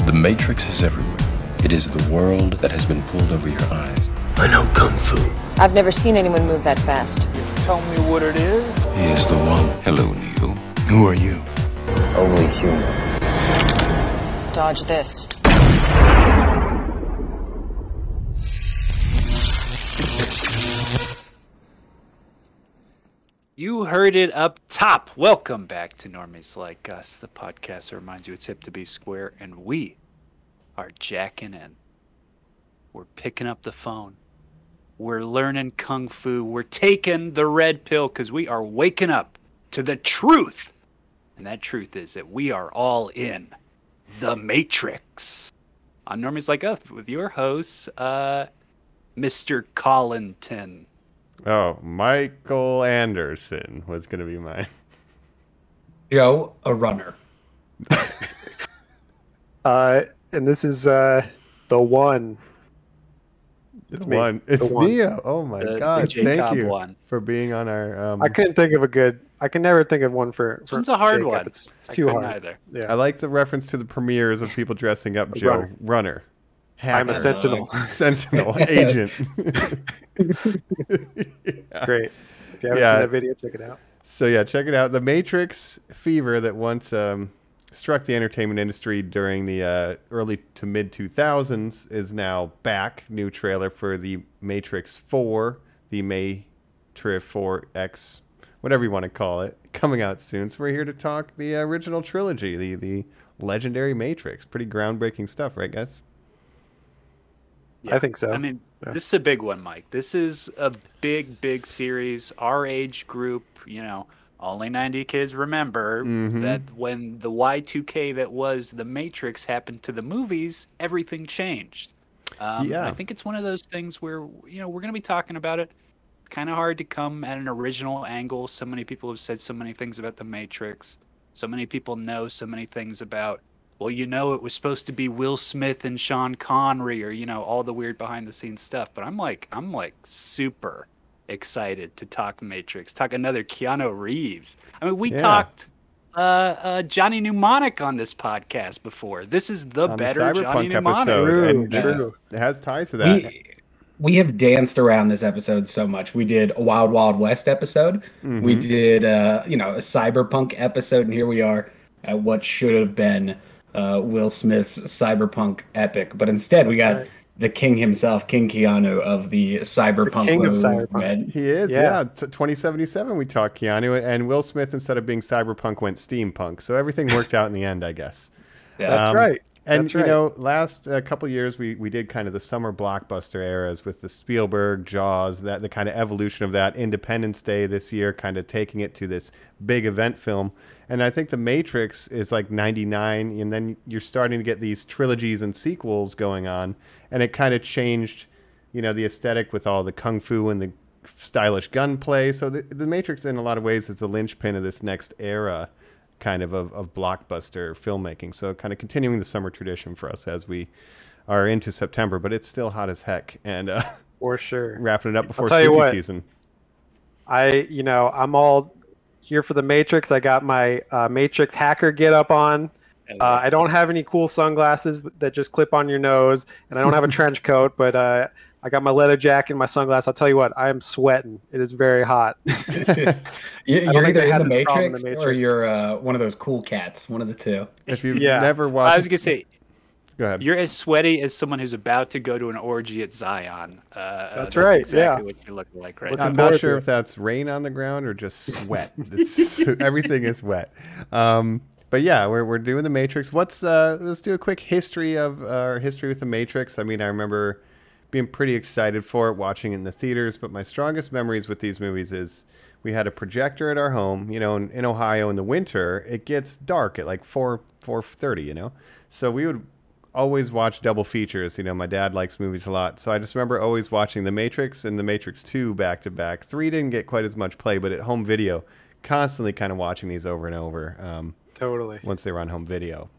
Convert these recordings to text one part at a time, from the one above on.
The Matrix is everywhere. It is the world that has been pulled over your eyes. I know Kung Fu. I've never seen anyone move that fast. Tell me what it is. He is the one. Hello, Neo. Who are you? Only human. Dodge this. You heard it up top. Welcome back to Normies Like Us, the podcast that reminds you it's hip to be square, and we are jacking in. We're picking up the phone. We're learning Kung Fu. We're taking the red pill because we are waking up to the truth. And that truth is that we are all in the Matrix. On Normies Like Us with your hosts, Mr. Colin. Oh, Michael Anderson was going to be mine. Joe, a runner. And this is the one. It's me. It's one. Neo. Oh my God! Thank you for being on our. I couldn't think of a good. I can never think of one for. This one's a hard Jacob. one. It's too hard. Either. Yeah. I like the reference to the premieres of people dressing up. Joe, runner. I'm a sentinel. Sentinel agent. It's great. If you haven't seen that video, check it out. So yeah, check it out. The Matrix fever that once struck the entertainment industry during the early to mid 2000s is now back. New trailer for the Matrix 4, the Matrix 4X, whatever you want to call it, coming out soon. So we're here to talk the original trilogy, the legendary Matrix. Pretty groundbreaking stuff, right, guys? Yeah. I think so. I mean, This is a big one, Mike. This is a big, big series. Our age group, only 90 kids remember that when the Y2K that was the Matrix happened to the movies, everything changed. I think it's one of those things where, we're going to be talking about it. It's kind of hard to come at an original angle. So many people have said so many things about the Matrix. So many people know so many things about, well, it was supposed to be Will Smith and Sean Connery or, all the weird behind the scenes stuff. But I'm like super excited to talk Matrix, talk another Keanu Reeves. I mean, we talked Johnny Mnemonic on this podcast before. This is the on better the Johnny Cyberpunk Mnemonic. episode, and it has ties to that. We have danced around this episode so much. We did a Wild Wild West episode. We did a Cyberpunk episode, and here we are at what should have been Will Smith's Cyberpunk epic, but instead we got the king himself, King Keanu of the Cyberpunk movement. He is, yeah. 2077 we talked Keanu, and Will Smith, instead of being Cyberpunk, went Steampunk. So everything worked out in the end, I guess. Yeah. That's right. And, last couple years, we did kind of the summer blockbuster eras with the Spielberg, Jaws, the kind of evolution of that. Independence Day this year, kind of taking it to this big event film. And I think The Matrix is like 99, and then you're starting to get these trilogies and sequels going on. And it kind of changed, the aesthetic with all the kung fu and the stylish gunplay. So the Matrix, in a lot of ways, is the linchpin of this next era kind of blockbuster filmmaking. So kind of continuing the summer tradition for us as we are into September, but it's still hot as heck. And for sure, wrapping it up before spooky season. I'm all here for the Matrix. I got my Matrix hacker get up on. I don't have any cool sunglasses that just clip on your nose, and I don't have a trench coat, but I got my leather jacket and my sunglasses. I'll tell you what, I am sweating. It is very hot. You're either in the Matrix or you're one of those cool cats. One of the two. If you've never watched... I was going to say, go ahead. You're as sweaty as someone who's about to go to an orgy at Zion. That's right, exactly what you look like right now. I'm not sure if that's rain on the ground or just sweat. Everything is wet. But yeah, we're doing the Matrix. Let's do a quick history of our history with the Matrix. I mean, I remember being pretty excited for it, watching it in the theaters. But my strongest memories with these movies is we had a projector at our home. In Ohio in the winter, it gets dark at like 4:30. So we would always watch double features. My dad likes movies a lot, so I just remember always watching The Matrix and The Matrix 2 back to back. 3 didn't get quite as much play, but at home video, constantly kind of watching these over and over. Totally. Once they were on home video.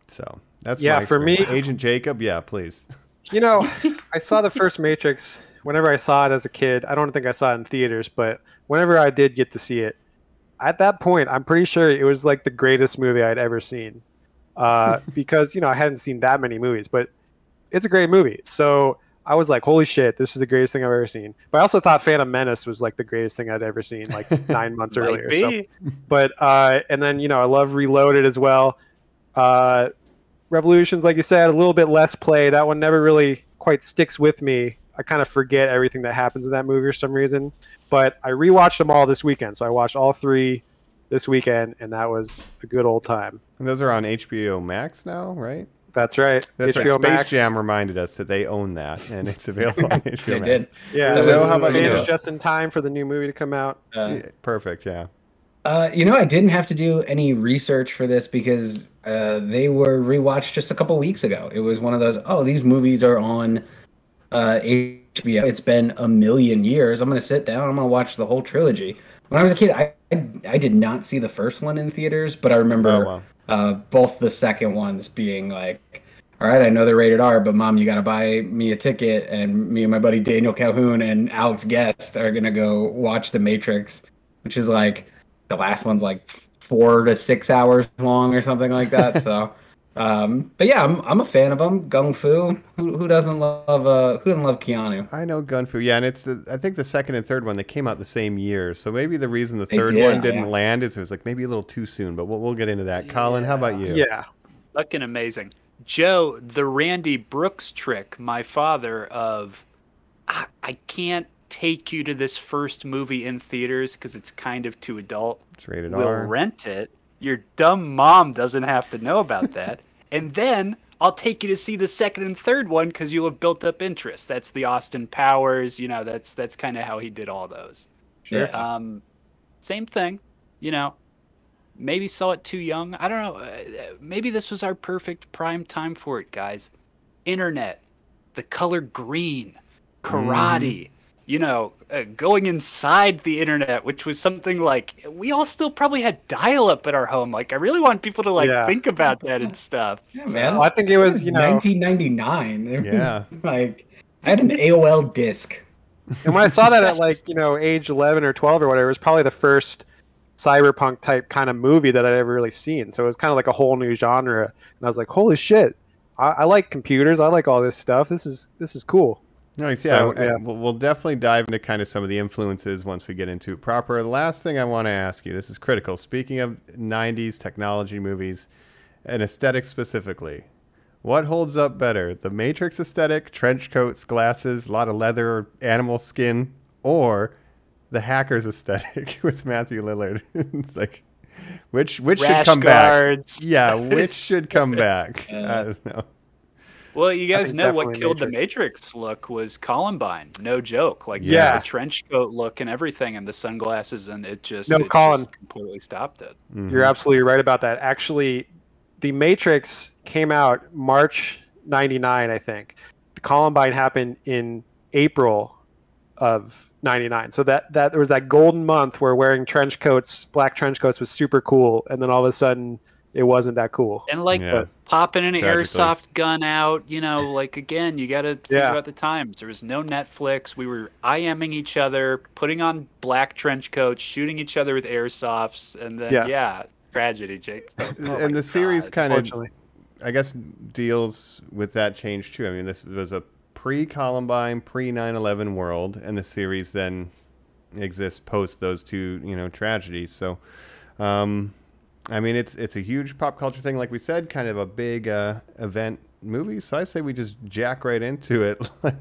So that's my for me, Agent Jacob. Yeah, please. I saw the first Matrix whenever I saw it as a kid. I don't think I saw it in theaters, but whenever I did get to see it, at that point, I'm pretty sure it was like the greatest movie I'd ever seen. because I hadn't seen that many movies, but it's a great movie. So I was like, holy shit, this is the greatest thing I've ever seen. But I also thought Phantom Menace was like the greatest thing I'd ever seen, like 9 months earlier. So, but and then I love Reloaded as well. Revolutions, like you said, a little bit less play. That one never really quite sticks with me. I kind of forget everything that happens in that movie for some reason. But I rewatched them all this weekend, so I watched all 3 this weekend, and that was a good old time. And those are on HBO Max now, right? That's right. That's HBO right. Space Max. Jam reminded us that they own that, and it's available on HBO They Max. did. Yeah, Joe, how about you? Just in time for the new movie to come out. Perfect, yeah. I didn't have to do any research for this because they were rewatched just a couple weeks ago. It was one of those, these movies are on HBO. It's been a million years. I'm going to sit down. I'm going to watch the whole trilogy. When I was a kid, I did not see the first one in theaters, but I remember both the second ones being like, all right, I know they're rated R, but Mom, you got to buy me a ticket, and me and my buddy Daniel Calhoun and Alex Guest are going to go watch The Matrix, which is like, the last one's like 4 to 6 hours long or something like that. So, but yeah, I'm a fan of them. Kung Fu. Who doesn't love Keanu? I know Kung Fu. Yeah, and it's I think the second and third one, they came out the same year. So maybe the reason the third one didn't land is it was like maybe a little too soon. But we'll get into that. Colin, how about you? Yeah, fucking amazing. Joe, the Randy Brooks trick. My father of I can't take you to this first movie in theaters because it's kind of too adult. It's rated we'll R. Rent it. Your dumb mom doesn't have to know about that. And then I'll take you to see the second and third one because you'll have built up interest. That's the Austin Powers. That's kind of how he did all those. Sure. Same thing. Maybe saw it too young. I don't know. Maybe this was our perfect prime time for it, guys. Internet, the color green, karate. Going inside the internet, which was something like we all still probably had dial-up at our home. Like, I really want people to think about that and stuff. Yeah, man. Well, I think it was 1999. Yeah. Like I had an AOL disc. And when I saw that at age 11 or 12 or whatever, it was probably the first cyberpunk type kind of movie that I'd ever really seen. So it was kind of like a whole new genre. And I was like, holy shit, I like computers. I like all this stuff. This is cool. Nice, yeah. We'll definitely dive into kind of some of the influences once we get into it proper. The last thing I want to ask you, this is critical. Speaking of 90s technology movies and aesthetics specifically, what holds up better? The Matrix aesthetic, trench coats, glasses, a lot of leather or animal skin, or the Hackers aesthetic with Matthew Lillard? It's like, which should come guards. back? Yeah, which should come back? I don't know. Well, you guys know what killed the Matrix look was Columbine. No joke. Like, the trench coat look and everything and the sunglasses, and it just completely stopped it. Mm-hmm. You're absolutely right about that. Actually, the Matrix came out March 99, I think. The Columbine happened in April of 99. So that there was that golden month where wearing trench coats, black trench coats was super cool, and then all of a sudden it wasn't that cool. And popping an airsoft gun out, again, you got to think about the times. There was no Netflix. We were IMing each other, putting on black trench coats, shooting each other with airsofts, and then, tragedy, Jake. And the series kind of, I guess, deals with that change too. I mean, this was a pre-Columbine, pre-9/11 world, and the series then exists post those two, tragedies. So, I mean, it's a huge pop culture thing, like we said, kind of a big event movie. So I say we just jack right into it. Let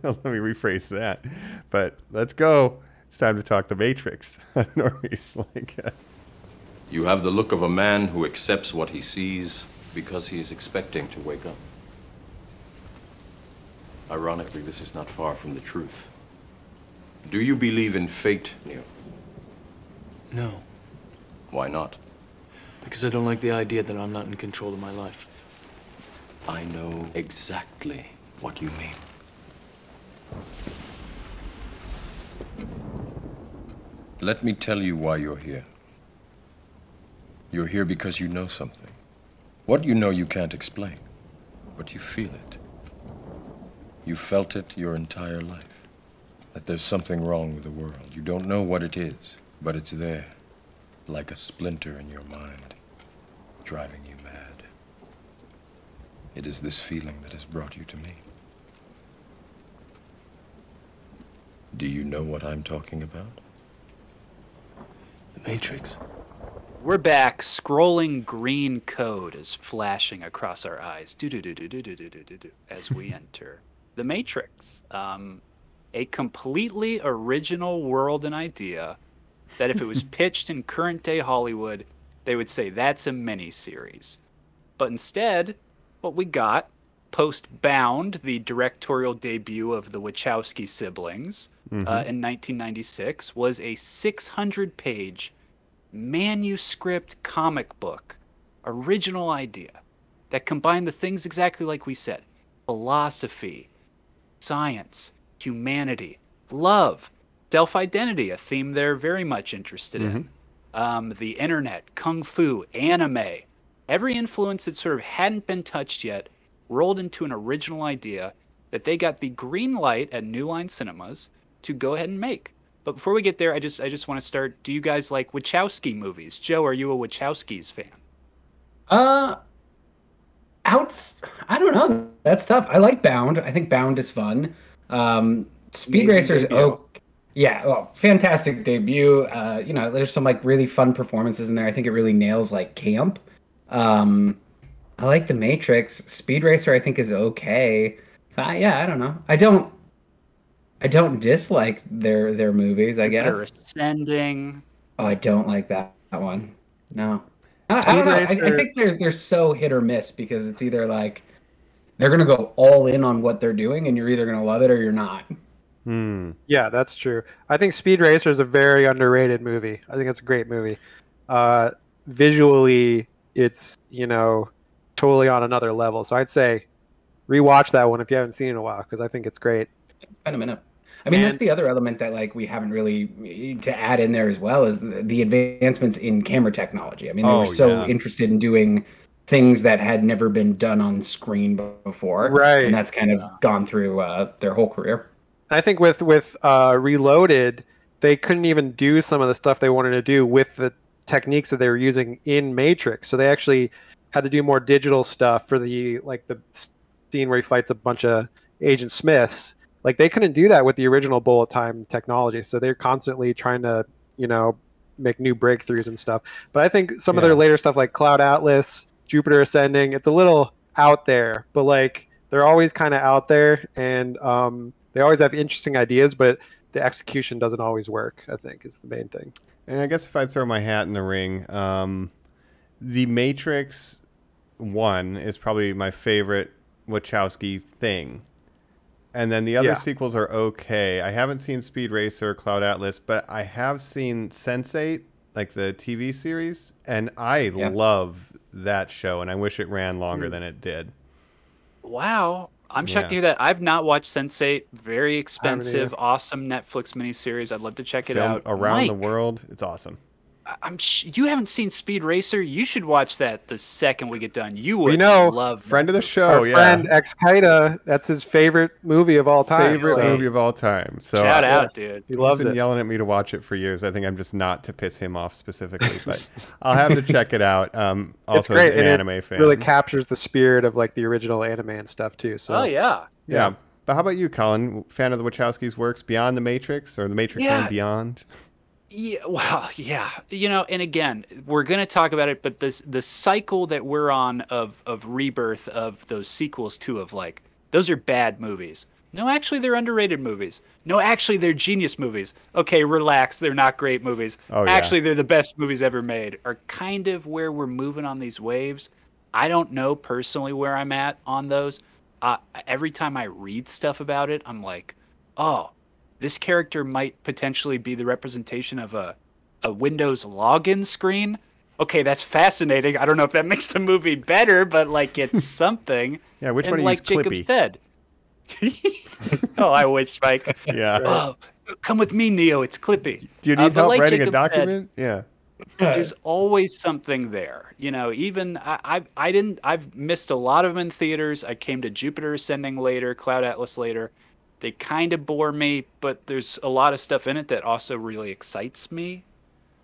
me rephrase that. But let's go. It's time to talk The Matrix. Normies Like Us. You have the look of a man who accepts what he sees because he is expecting to wake up. Ironically, this is not far from the truth. Do you believe in fate, Neo? No. Why not? Because I don't like the idea that I'm not in control of my life. I know exactly what you mean. Let me tell you why you're here. You're here because you know something. What you know you can't explain, but you feel it. You felt it your entire life. That there's something wrong with the world. You don't know what it is, but it's there, like a splinter in your mind, driving you mad. It is this feeling that has brought you to me. Do you know what I'm talking about? The Matrix. We're back. Scrolling green code is flashing across our eyes. Do as we enter the Matrix. A completely original world and idea that if it was pitched in current day Hollywood, they would say that's a mini-series. But instead, what we got, post-Bound, the directorial debut of the Wachowski siblings in 1996, was a 600-page manuscript comic book, original idea, that combined the things exactly like we said: philosophy, science, humanity, love, self-identity, a theme they're very much interested in, the internet, kung fu, anime, every influence that sort of hadn't been touched yet rolled into an original idea that they got the green light at New Line Cinemas to go ahead and make. But before we get there, I just want to start. Do you guys like Wachowski movies? Joe, are you a Wachowskis fan? I don't know. That's tough. I like Bound. I think Bound is fun. Speed Racer's yeah, well, fantastic debut. You know, there's some like really fun performances in there. I think it really nails like camp. I like The Matrix. Speed Racer I think is okay. So yeah, I don't know. I don't dislike their movies, I guess. They're Ascending. Oh, I don't like that one. No. I don't know. I think they're so hit or miss because it's either like they're going to go all in on what they're doing and you're either going to love it or you're not. Yeah, that's true. I think Speed Racer is a very underrated movie. I think it's a great movie. Visually, it's, you know, totally on another level. So I'd say rewatch that one if you haven't seen it in a while because I think it's great. It's been a minute. I mean, that's the other element that like we haven't really to add in there as well is the advancements in camera technology. I mean, they were so interested in doing things that had never been done on screen before, right? And that's kind of gone through their whole career. I think with Reloaded, they couldn't even do some of the stuff they wanted to do with the techniques that they were using in Matrix. So they actually had to do more digital stuff for the scene where he fights a bunch of Agent Smiths. Like they couldn't do that with the original bullet time technology. So they're constantly trying to, you know, make new breakthroughs and stuff. But I think some of their later stuff like Cloud Atlas, Jupiter Ascending, it's a little out there, but like they're always kind of out there and they always have interesting ideas, but the execution doesn't always work, I think, is the main thing. And I guess if I throw my hat in the ring, The Matrix 1 is probably my favorite Wachowski thing. And then the other sequels are okay. I haven't seen Speed Racer, Cloud Atlas, but I have seen Sense8, like the TV series, and I love that show, and I wish it ran longer than it did. Wow. I'm shocked to hear that. I've not watched Sense8. Very expensive, awesome Netflix miniseries. I'd love to check it out. Around the world. It's awesome. You haven't seen Speed Racer? You should watch that the second we get done. You would love that. Friend of the show, Our friend Ex-Kaida, that's his favorite movie of all time. Movie of all time. So, shout out, dude. He loves it. He's been yelling at me to watch it for years. I think I'm just not to piss him off specifically, but I'll have to check it out. Also, it's great. as an anime fan. It really captures the spirit of like the original anime and stuff too. So. Oh yeah. Yeah. But how about you, Colin? Fan of the Wachowskis' works beyond The Matrix or The Matrix and beyond? Yeah, well, yeah. You know, and again, we're going to talk about it, but the cycle that we're on of rebirth of those sequels too, of like, those are bad movies. No, actually, they're underrated movies. No, actually, they're genius movies. Okay, relax. They're not great movies. Actually, they're the best movies ever made, are kind of where we're moving on these waves. I don't know personally where I'm at on those. Every time I read stuff about it, I'm like, oh, this character might potentially be the representation of a Windows login screen. Okay, that's fascinating. I don't know if that makes the movie better, but like it's something. Yeah, which and one like Jacob said. Oh, I wish, Mike. Yeah. Oh, come with me, Neo. It's Clippy. Do you need help like writing Jacob a document? Said, there's always something there. You know, even I've missed a lot of them in theaters. I came to Jupiter Ascending later, Cloud Atlas later. They kind of bore me, but there's a lot of stuff in it that also really excites me.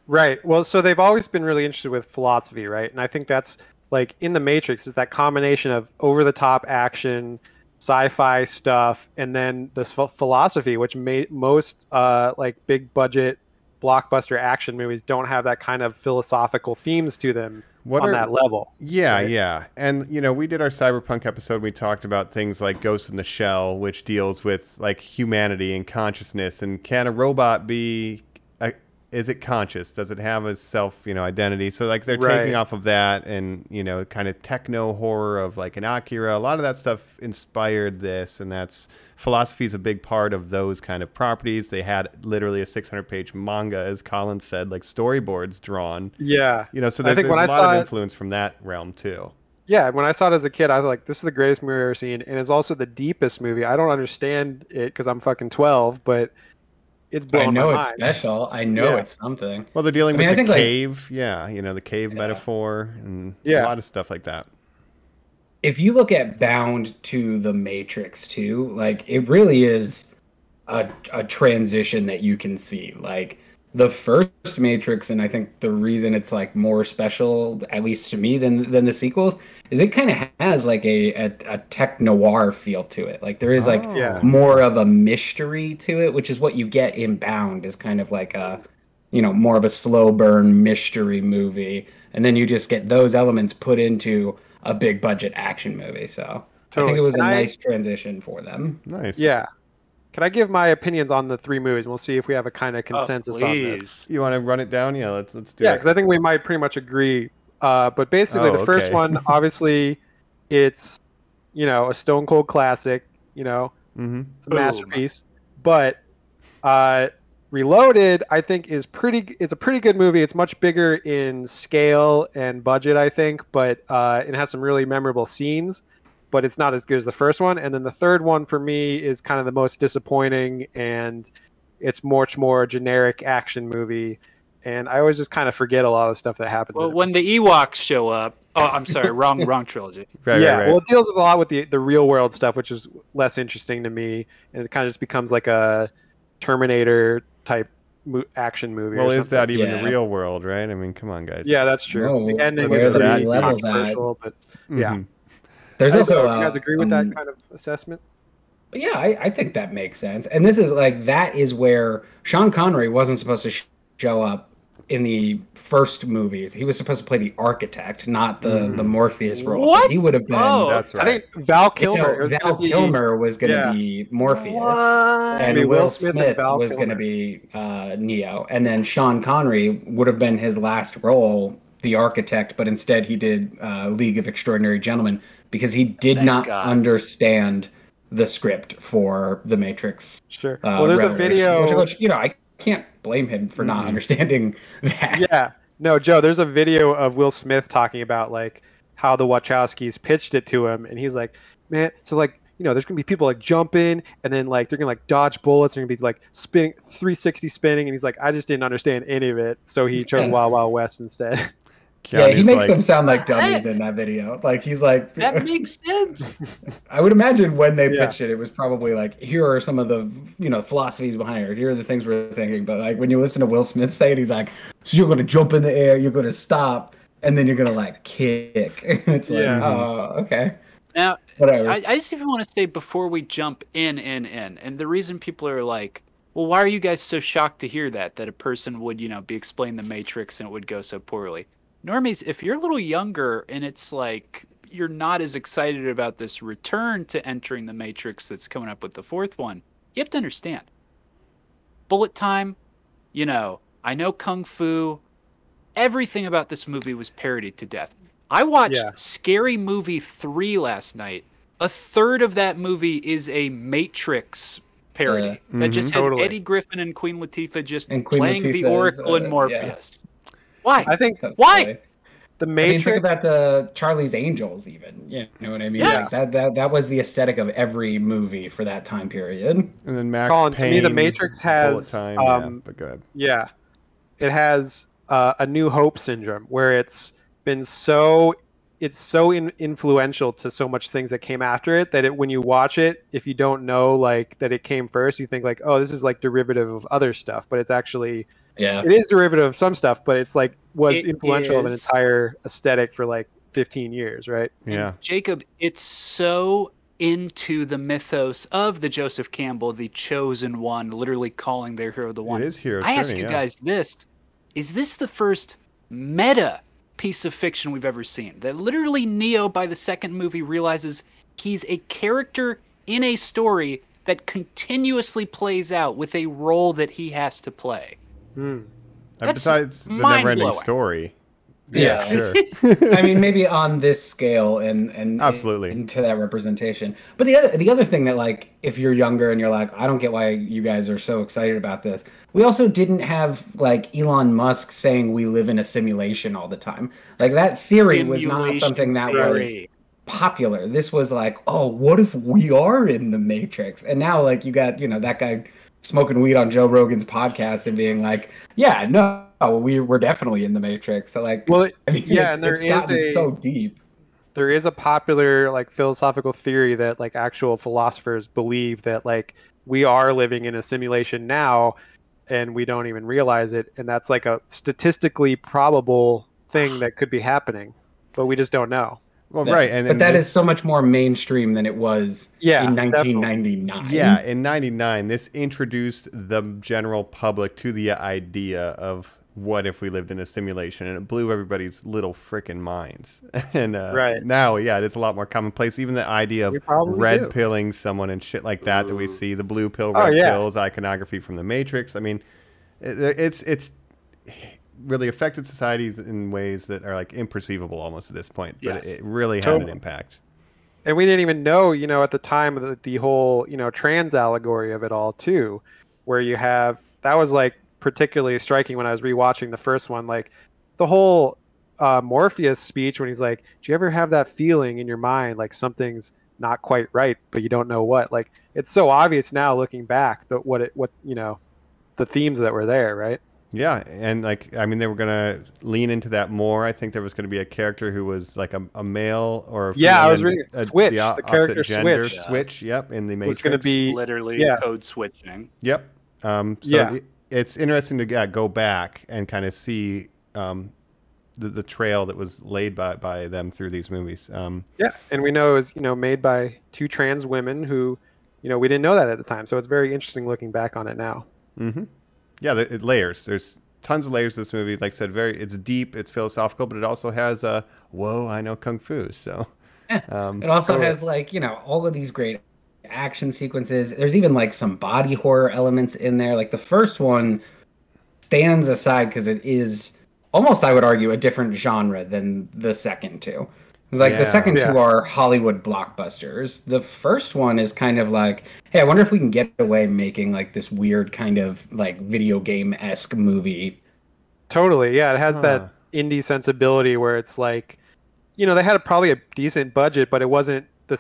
Right. Well, so they've always been really interested with philosophy, right? And I think that's like in the Matrix is that combination of over the top action, sci-fi stuff, and then this philosophy, which most like big budget blockbuster action movies don't have that kind of philosophical themes to them that level. Yeah, right? yeah. And, you know, we did our cyberpunk episode. We talked about things like Ghost in the Shell, which deals with like humanity and consciousness. And can a robot be, is it conscious? Does it have a self, you know, identity? So like they're taking off of that and, you know, kind of techno horror of like an Akira. A lot of that stuff inspired this, and that's philosophy is a big part of those kind of properties. They had literally a 600-page manga, as Colin said, like storyboards drawn. Yeah. You know, so there's a lot of influence from that realm too. Yeah, when I saw it as a kid, I was like, this is the greatest movie I've ever seen. And it's also the deepest movie. I don't understand it because I'm fucking 12, but it's blowing my mind. I know it's special. I know it's something. Well, they're dealing with the cave. Yeah, you know, the cave metaphor and a lot of stuff like that. If you look at Bound to the Matrix too, like it really is a transition that you can see. Like the first Matrix, and I think the reason it's like more special, at least to me, than the sequels, is it kind of has like a tech noir feel to it. Like there is like more of a mystery to it, which is what you get in Bound, is kind of like a, you know, more of a slow burn mystery movie, and then you just get those elements put into a big budget action movie. So I think it was a nice transition for them. Nice. Yeah. Can I give my opinions on the three movies? We'll see if we have a kind of consensus on this. You want to run it down? Yeah, let's do it. Yeah, because I think we might pretty much agree. But basically, the first one, obviously, it's, you know, a stone cold classic. You know, it's a masterpiece. But Reloaded, I think, is a pretty good movie. It's much bigger in scale and budget, I think, but it has some really memorable scenes. But it's not as good as the first one. And then the third one for me is kind of the most disappointing, and it's much more generic action movie. And I always just kind of forget a lot of the stuff that happens. Well, when the Ewoks show up, I'm sorry, wrong trilogy. Right. Well, it deals with a lot with the real world stuff, which is less interesting to me, and it kind of just becomes like a Terminator type action movie. Well, is that even the real world, right? I mean, come on, guys. Yeah, that's true. The ending is pretty controversial, but yeah. There's also, you guys agree with that kind of assessment? Yeah, I think that makes sense. And this is like, that is where Sean Connery wasn't supposed to show up in the first movies. He was supposed to play the architect, not the Morpheus role. What? So he would have been. Oh, that's right. I think Val Kilmer. Kilmer was going to be Morpheus, and Will Smith was going to be Neo, and then Sean Connery would have been his last role, the architect, but instead he did League of Extraordinary Gentlemen, because he did not understand the script for The Matrix. Sure. Well, there's a video. Which, you know, I can't blame him for not understanding that. Yeah. No, Joe, there's a video of Will Smith talking about like how the Wachowskis pitched it to him, and he's like, man, so like, you know, there's gonna be people like jumping, and then like they're gonna like dodge bullets, they're gonna be like spinning 360 spinning, and he's like, I just didn't understand any of it, so he chose Wild Wild West instead. Yeah, he makes them sound like dummies in that video. Like, he's like... That makes sense. I would imagine when they pitched it, it was probably like, here are some of the, you know, philosophies behind it. Here are the things we're thinking. But like, when you listen to Will Smith say it, he's like, so you're going to jump in the air, you're going to stop, and then you're going to like kick. It's like, oh, okay. Now, whatever. I just even want to say before we jump in, and the reason people are like, well, why are you guys so shocked to hear that a person would, you know, be explaining the Matrix and it would go so poorly? Normies, if you're a little younger and it's like you're not as excited about this return to entering the Matrix that's coming up with the fourth one, you have to understand. Bullet time, you know, I know Kung Fu, everything about this movie was parodied to death. I watched Scary Movie 3 last night. A third of that movie is a Matrix parody that just has Eddie Griffin and Queen Latifah just playing the Oracle and Morpheus. Why? I think why? The Matrix. Think about the Charlie's Angels, even. You know what I mean? Yes. Like that was the aesthetic of every movie for that time period. And then Max Colin, Payne, to me, the Matrix has but go ahead. Yeah, it has a New Hope syndrome where it's been so influential to so much things that came after it that when you watch it, if you don't know like that it came first, you think like, oh, this is like derivative of other stuff, but it's actually. Yeah, it is derivative of some stuff, but it's like was influential of an entire aesthetic for like 15 years, right? Yeah. And Jacob, it's so into the mythos of the Joseph Campbell, the chosen one, literally calling their hero the one. It is hero's I ask journey, you yeah. guys this. Is this the first meta piece of fiction we've ever seen? That literally Neo, by the second movie, realizes he's a character in a story that continuously plays out with a role that he has to play. Besides the never-ending story. Yeah, sure. I mean, maybe on this scale and Absolutely into that representation. But the other thing that, like, if you're younger and you're like, I don't get why you guys are so excited about this. We also didn't have like Elon Musk saying we live in a simulation all the time. Like, that theory was not something that was popular. This was like, oh, what if we are in the Matrix? And now, like, you got, you know, that guy smoking weed on Joe Rogan's podcast and being like, yeah, no, we're definitely in the Matrix. So, like, well, I mean, yeah, and there it's gotten so deep. There is a popular, like, philosophical theory that, like, actual philosophers believe that, like, we are living in a simulation now and we don't even realize it, and that's like a statistically probable thing that could be happening, but we just don't know. Well, right, but that is so much more mainstream than it was in 1999. Definitely. Yeah, in 99, this introduced the general public to the idea of what if we lived in a simulation, and it blew everybody's little frickin' minds. And now, yeah, it's a lot more commonplace. Even the idea of red pilling someone and shit like that that we see, the blue pill, red pills, iconography from the Matrix. I mean, it's really affected societies in ways that are like imperceivable almost at this point, but it really had an impact. And we didn't even know, you know, at the time, the whole, you know, trans allegory of it all too, where you have, that was like particularly striking when I was rewatching the first one, like the whole Morpheus speech when he's like, do you ever have that feeling in your mind like something's not quite right, but you don't know what? Like, it's so obvious now looking back that what you know, the themes that were there, right? Yeah, and like, I mean, they were gonna lean into that more. I think there was gonna be a character who was like a male or a I was reading Switch, the character gender Switch. Switch. Yep, in the Matrix. Was gonna be literally code switching. Yep. It's interesting to go back and kind of see the trail that was laid by them through these movies. And we know it was, you know, made by two trans women who, you know, we didn't know that at the time. So it's very interesting looking back on it now. Mm-hmm. Yeah, it layers. There's tons of layers to this movie. Like I said, it's deep, it's philosophical, but it also has whoa, I know Kung Fu. So it also has, like, you know, all of these great action sequences. There's even like some body horror elements in there. Like, the first one stands aside because it is almost, I would argue, a different genre than the second two. It's like the second two are Hollywood blockbusters. The first one is kind of like, hey, I wonder if we can get away making like this weird kind of like video game-esque movie. Totally, yeah. It has that indie sensibility where it's like, you know, they had probably a decent budget, but it wasn't the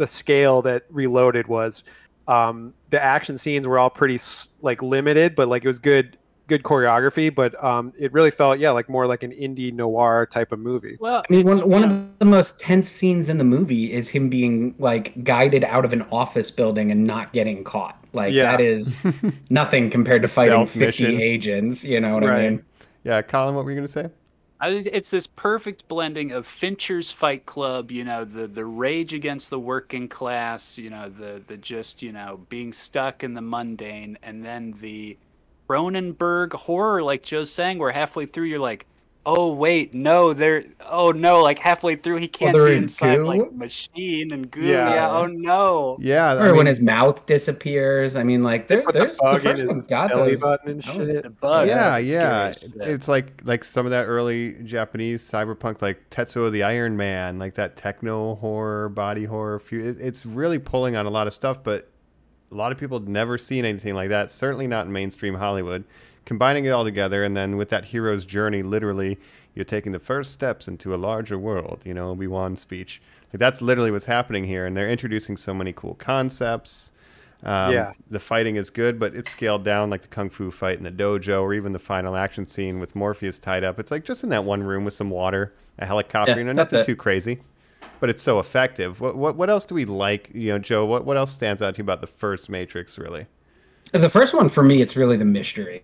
scale that Reloaded was. The action scenes were all pretty like limited, but like it was good choreography, but it really felt like more like an indie noir type of movie. Well, I mean, one of the most tense scenes in the movie is him being like guided out of an office building and not getting caught. Like that is nothing compared to fighting 50 agents. You know what I mean? Yeah, Colin, what were you gonna say? It's this perfect blending of Fincher's Fight Club, you know, the rage against the working class, you know, the just, you know, being stuck in the mundane, and then the Cronenberg horror, like Joe's saying, where halfway through you're like, oh wait, no, like halfway through he can't be inside like a machine and goo. Oh no. Yeah. Or when his mouth disappears. I mean, like there's the first one's got those. And shit. The bugs. Yeah. It's like some of that early Japanese cyberpunk, like Tetsuo the Iron Man, like that techno horror, body horror. It's really pulling on a lot of stuff, but a lot of people had never seen anything like that, certainly not in mainstream Hollywood. Combining it all together, and then with that hero's journey, literally, you're taking the first steps into a larger world, you know, Obi-Wan's speech. Like, that's literally what's happening here, and they're introducing so many cool concepts. The fighting is good, but it's scaled down, like the Kung Fu fight in the dojo, or even the final action scene with Morpheus tied up. It's like just in that one room with some water, a helicopter, you know, nothing too crazy. But it's so effective. What else do we like? You know, Joe, what else stands out to you about the first Matrix, really? The first one, for me, it's really the mystery.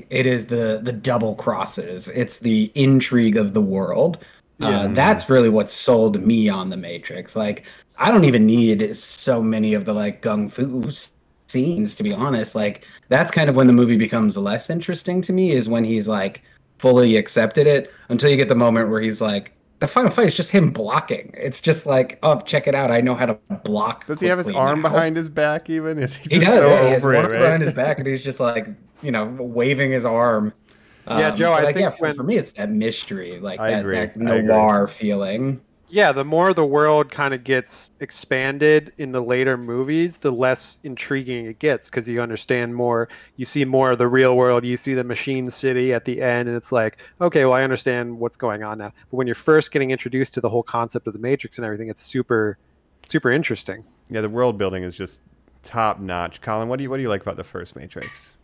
It is the double crosses. It's the intrigue of the world. That's really what sold me on the Matrix. Like, I don't even need so many of the like gung fu scenes, to be honest. Like, that's kind of when the movie becomes less interesting to me, is when he's like fully accepted it, until you get the moment where he's like, the final fight is just him blocking. It's just like, oh, check it out, I know how to block. Does he have his arm behind his back even? Is he does. so He has over one it, right? behind his back, and he's just like, waving his arm. Yeah, Joe, I think for me, it's that mystery, like that I noir feeling. Yeah, the more the world kind of gets expanded in the later movies, the less intriguing it gets, because you understand more. You see more of the real world. You see the machine city at the end, and it's like, okay, well, I understand what's going on now. But when you're first getting introduced to the whole concept of the Matrix and everything, it's super, super interesting. Yeah, the world building is just top notch. Colin, what do you like about the first Matrix?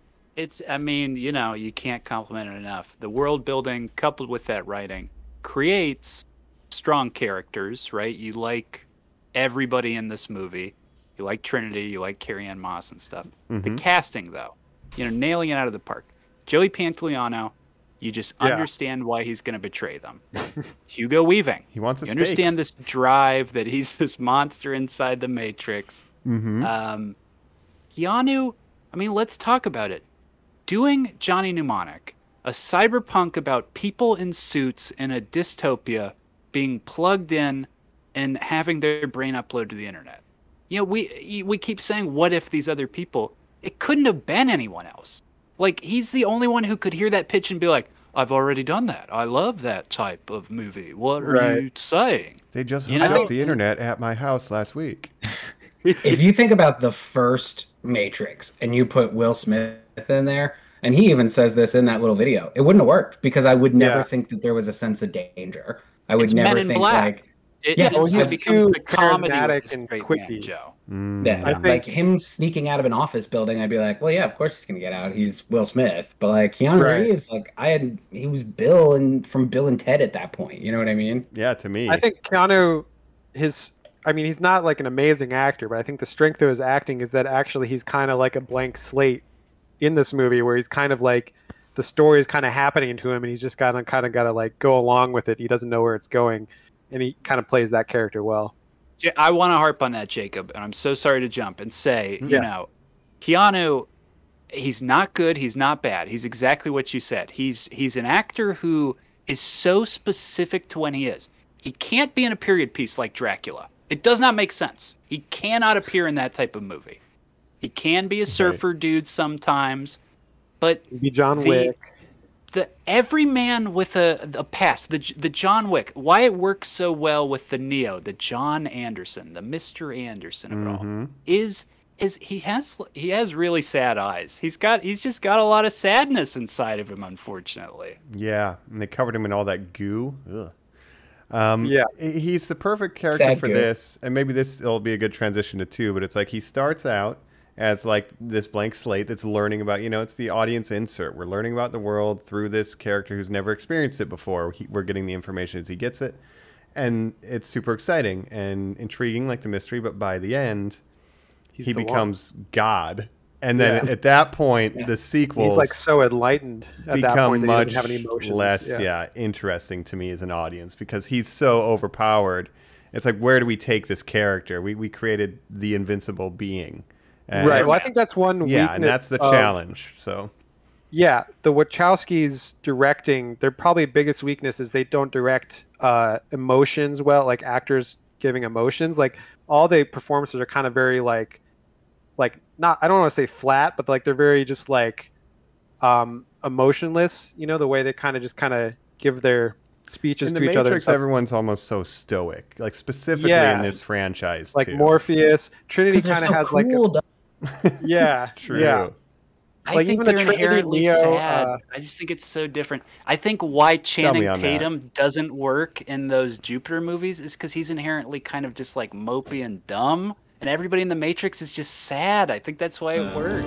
I mean, you can't compliment it enough. The world building coupled with that writing creates strong characters, right? You like everybody in this movie. You like Trinity, you like Carrie-Anne Moss and stuff. The casting, though, nailing it out of the park. Joey Pantoliano, you just understand why he's going to betray them. Hugo Weaving, he wants a you steak. understand this drive that he's this monster inside the Matrix. Keanu, I mean, let's talk about it. Doing Johnny Mnemonic, a cyberpunk about people in suits in a dystopia being plugged in and having their brain upload to the internet. We keep saying, what if these other people? It couldn't have been anyone else. Like, he's the only one who could hear that pitch and be like, I've already done that. I love that type of movie. What are you saying? They just hooked up the internet at my house last week. If you think about the first Matrix and you put Will Smith in there, and he even says this in that little video, it wouldn't have worked, because I would never think that there was a sense of danger. I would never think like, it becomes too the comedy and quippy. Joe. I think, like him sneaking out of an office building, I'd be like, well, yeah, of course he's gonna get out. He's Will Smith. But like Keanu Reeves, like he was Bill from Bill and Ted at that point. You know what I mean? Yeah, to me, I think Keanu, he's not like an amazing actor, but I think the strength of his acting is that actually he's kind of like a blank slate in this movie, where he's kind of like, the story is kind of happening to him, and he's just got to like go along with it. He doesn't know where it's going, and he kind of plays that character well. I want to harp on that, Jacob, and I'm so sorry to jump and say, Keanu, he's not good, he's not bad. He's exactly what you said. He's an actor who is so specific to when he is. He can't be in a period piece like Dracula. It does not make sense. He cannot appear in that type of movie. He can be a surfer dude sometimes, but be John Wick. The every man with a past, the John Wick, why it works so well with the Neo, the John Anderson, the Mr. Anderson of it all, is he has really sad eyes. He's just got a lot of sadness inside of him, unfortunately. Yeah, and they covered him in all that goo. Ugh. He's the perfect character for this, and maybe this will be a good transition to 2, but it's like he starts out as like this blank slate that's learning about, it's the audience insert. We're learning about the world through this character who's never experienced it before. We're getting the information as he gets it, and it's super exciting and intriguing, like the mystery, but by the end, he becomes God. And then at that point, the sequels he's like so enlightened at that point that he doesn't have any emotions. Less interesting to me as an audience, because he's so overpowered. It's like, where do we take this character? We created the invincible being. Right. Well, I think that's one weakness. Yeah, and that's the challenge. So. Yeah, the Wachowskis directing, their probably biggest weakness is they don't direct emotions well, like actors giving emotions. Like, all the performances are kind of very like not, I don't want to say flat, but like they're very just like emotionless. The way they kind of give their speeches to each other. In the Matrix, everyone's almost so stoic, like specifically in this franchise. Like too. Morpheus, Trinity kind of has cool, like true. Yeah. I think they're inherently sad. I just think it's so different. I think why Channing Tatum doesn't work in those Jupiter movies is because he's inherently kind of just like mopey and dumb, and everybody in the Matrix is just sad. I think that's why it works.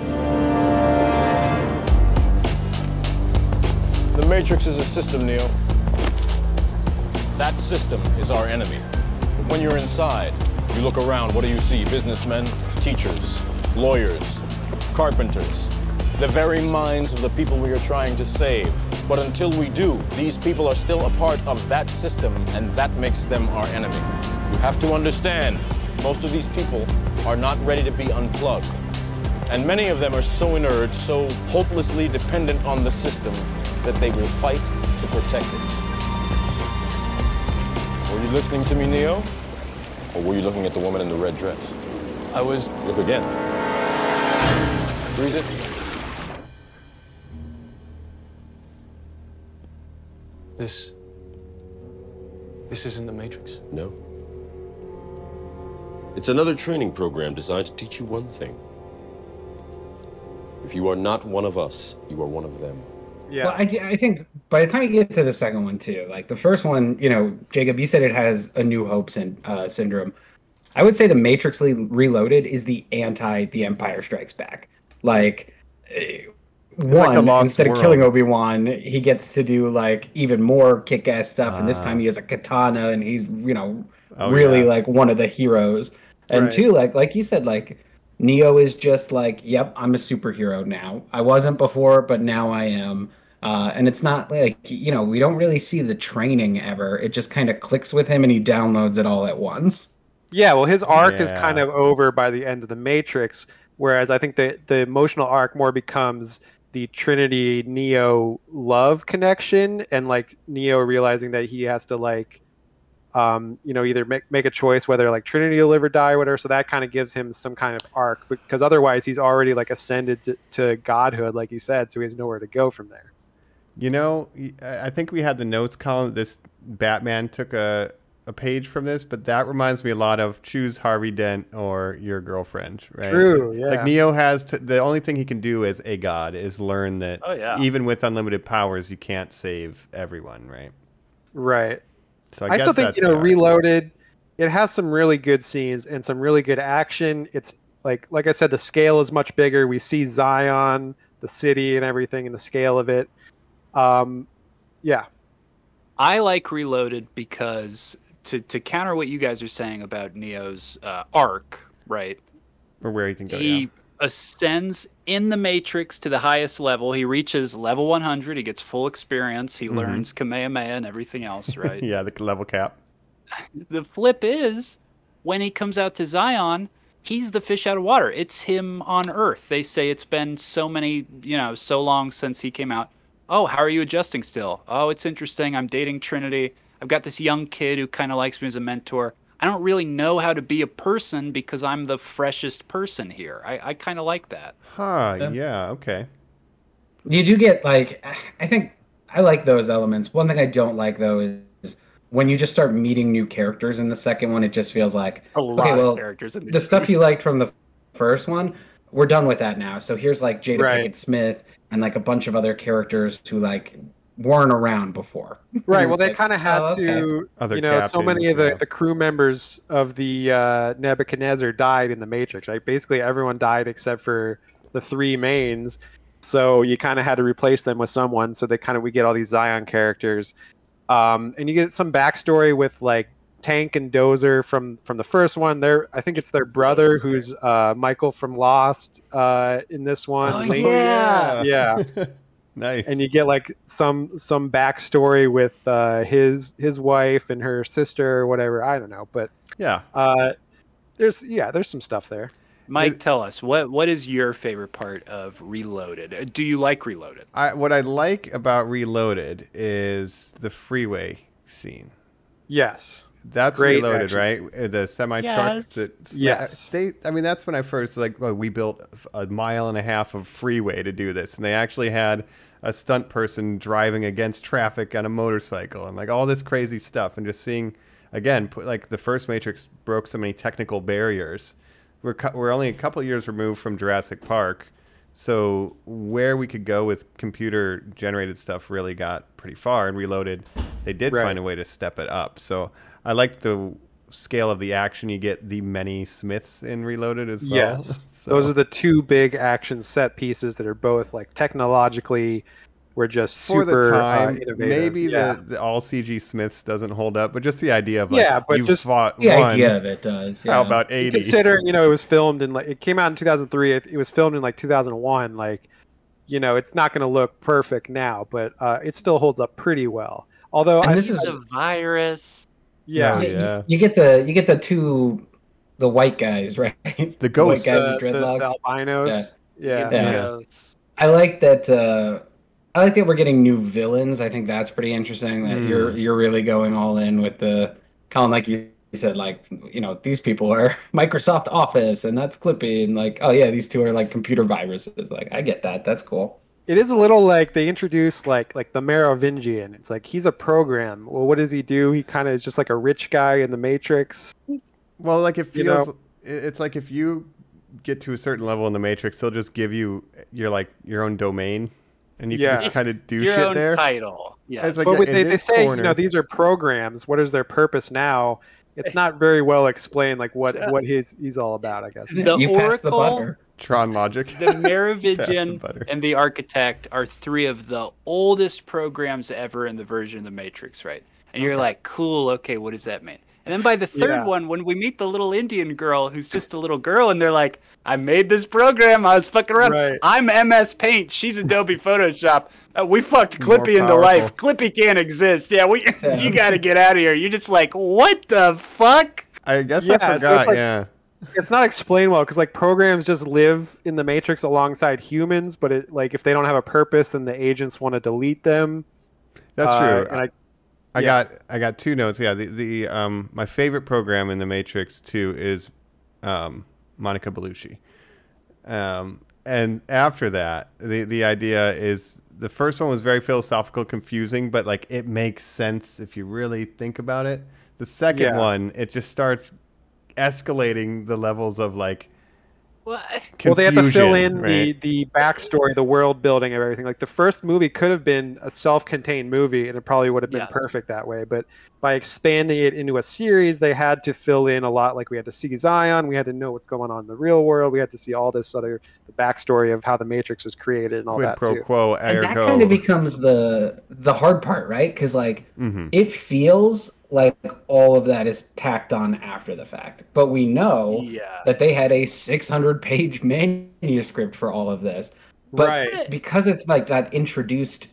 The Matrix is a system, Neo. That system is our enemy. But when you're inside, you look around, what do you see? Businessmen, teachers, lawyers, carpenters, the very minds of the people we are trying to save. But until we do, these people are still a part of that system, and that makes them our enemy. You have to understand, most of these people are not ready to be unplugged. And many of them are so inert, so hopelessly dependent on the system, that they will fight to protect it. Were you listening to me, Neo? Or were you looking at the woman in the red dress? I was... Look again. Freeze it. This isn't the Matrix. No. It's another training program designed to teach you one thing. If you are not one of us, you are one of them. Yeah. Well, I think by the time you get to the second one too, like the first one, you know, Jacob, you said it has a New Hope syndrome. I would say the Matrix Reloaded is the anti The Empire Strikes Back. Like, one, like instead of killing Obi-Wan, he gets to do like even more kick-ass stuff, and this time he has a katana, and he's, you know, really like one of the heroes. And two, like you said, like Neo is just like, yep, I'm a superhero now. I wasn't before, but now I am. And it's not like, you know, we don't really see the training ever. It just kind of clicks with him, and he downloads it all at once. Yeah, well, his arc is kind of over by the end of the Matrix, whereas I think the emotional arc more becomes the Trinity Neo love connection, and like Neo realizing that he has to like, you know, either make a choice whether like Trinity will live or die or whatever. So that kind of gives him some kind of arc, because otherwise he's already like ascended to godhood, like you said, so he has nowhere to go from there. You know, I think we had the notes column. This Batman took a page from this, but that reminds me a lot of choose Harvey Dent or your girlfriend, right? True, yeah. Like Neo has the only thing he can do as a god is learn that even with unlimited powers, you can't save everyone, right? Right. So I still think, you know, Reloaded, it has some really good scenes and some really good action. It's like I said, the scale is much bigger. We see Zion, the city and everything, and the scale of it. Yeah. I like Reloaded because to counter what you guys are saying about Neo's arc, right? Or where he can go. He ascends in the Matrix to the highest level. He reaches level 100. He gets full experience. He learns Kamehameha and everything else, right? Yeah, the level cap. The flip is, when he comes out to Zion, he's the fish out of water. It's him on Earth. They say it's been so long since he came out. Oh, how are you adjusting still? Oh, it's interesting. I'm dating Trinity. I've got this young kid who kind of likes me as a mentor. I don't really know how to be a person because I'm the freshest person here. I kind of like that. Yeah, okay. You do get, like, I think I like those elements. One thing I don't like, though, is when you just start meeting new characters in the second one, it just feels like, a lot of characters in the stuff you liked from the first one, we're done with that now. So here's, like, Jada Pinkett Smith and, like, a bunch of other characters who, like, weren't around before. Right. Well, they kind of had to, Other you know, so many of captains, the crew members of the Nebuchadnezzar died in the Matrix, right? Basically, everyone died except for the three mains. So you kind of had to replace them with someone. So we get all these Zion characters. And you get some backstory with like Tank and Dozer from the first one. I think it's their brother who's Michael from Lost in this one. Oh, yeah. Yeah. Nice. And you get like some backstory with his wife and her sister or whatever. I don't know, but yeah, there's some stuff there. Mike, tell us what is your favorite part of Reloaded? Do you like Reloaded? What I like about Reloaded is the freeway scene. Yes. That's Great Reloaded, action. right? The semi-truck. Yes. I mean, that's when I first we built a mile and a half of freeway to do this, and they actually had a stunt person driving against traffic on a motorcycle and like all this crazy stuff. And just seeing, again, like the first Matrix broke so many technical barriers. We're only a couple of years removed from Jurassic Park, so where we could go with computer-generated stuff really got pretty far. And Reloaded, they did find a way to step it up. So I like the scale of the action. You get the many Smiths in Reloaded as well. Yes. So. Those are the two big action set pieces that are both like technologically were just super for the time. Innovative. Maybe the all CG Smiths doesn't hold up, but just the idea of but you just fought the one. idea of it does. Yeah. How about 80? Considering, it was filmed in it came out in 2003. It was filmed in 2001. you know, it's not going to look perfect now, but it still holds up pretty well. Although And This is a virus. yeah, Oh, yeah. You get the white guys, right? The ghosts. White guys with the dreadlocks. albinos. Yeah. Yeah. I like that. I like that we're getting new villains. I think that's pretty interesting. That you're really going all in with the Colin, like you said, like, you know, these people are Microsoft Office, and that's Clippy, and like, oh yeah, these two are like computer viruses. Like, I get that. That's cool. It is a little like they introduce like the Merovingian. It's like he's a program. Well, what does he do? He kind of is just like a rich guy in the Matrix. Well, like it feels, it's like if you get to a certain level in the Matrix, they'll just give you your own domain, and you can just kind of do your shit own there. title. Yeah, It's like But in they this say, corner- you know, these are programs. What is their purpose now? It's not very well explained, like what he's all about, I guess. The You passed the Oracle, butter. Tron logic. the Merovingian, butter. and the Architect are three of the oldest programs ever in the version of the Matrix, right? And you're like, cool, okay, what does that mean? And then by the third one, when we meet the little Indian girl who's just a little girl, and they're like, I made this program, I was fucking around. Right. I'm MS Paint, she's Adobe Photoshop. We fucked More Clippy into powerful. life. Clippy can't exist. Yeah, you gotta get out of here. You're just like, what the fuck? I guess Yeah, I so forgot. it's like- yeah. It's not explained well because like programs just live in the Matrix alongside humans, but it like if they don't have a purpose, then the agents want to delete them. That's true. And I got two notes. Yeah, the my favorite program in the Matrix 2 is Monica Bellucci. And after that, the idea is the first one was very philosophical, confusing, but like it makes sense if you really think about it. The second one, it just starts escalating the levels of like What? Well, they have to fill in right? the backstory, the world building of everything. Like the first movie could have been a self-contained movie, and it probably would have been perfect that way. But by expanding it into a series, they had to fill in a lot. Like we had to see Zion, we had to know what's going on in the real world, we had to see all this other the backstory of how the Matrix was created and all Quid that pro too. quo, And that kind of becomes the hard part, right? Because like it feels like all of that is tacked on after the fact, but we know that they had a 600-page manuscript for all of this. But because it's like that introduced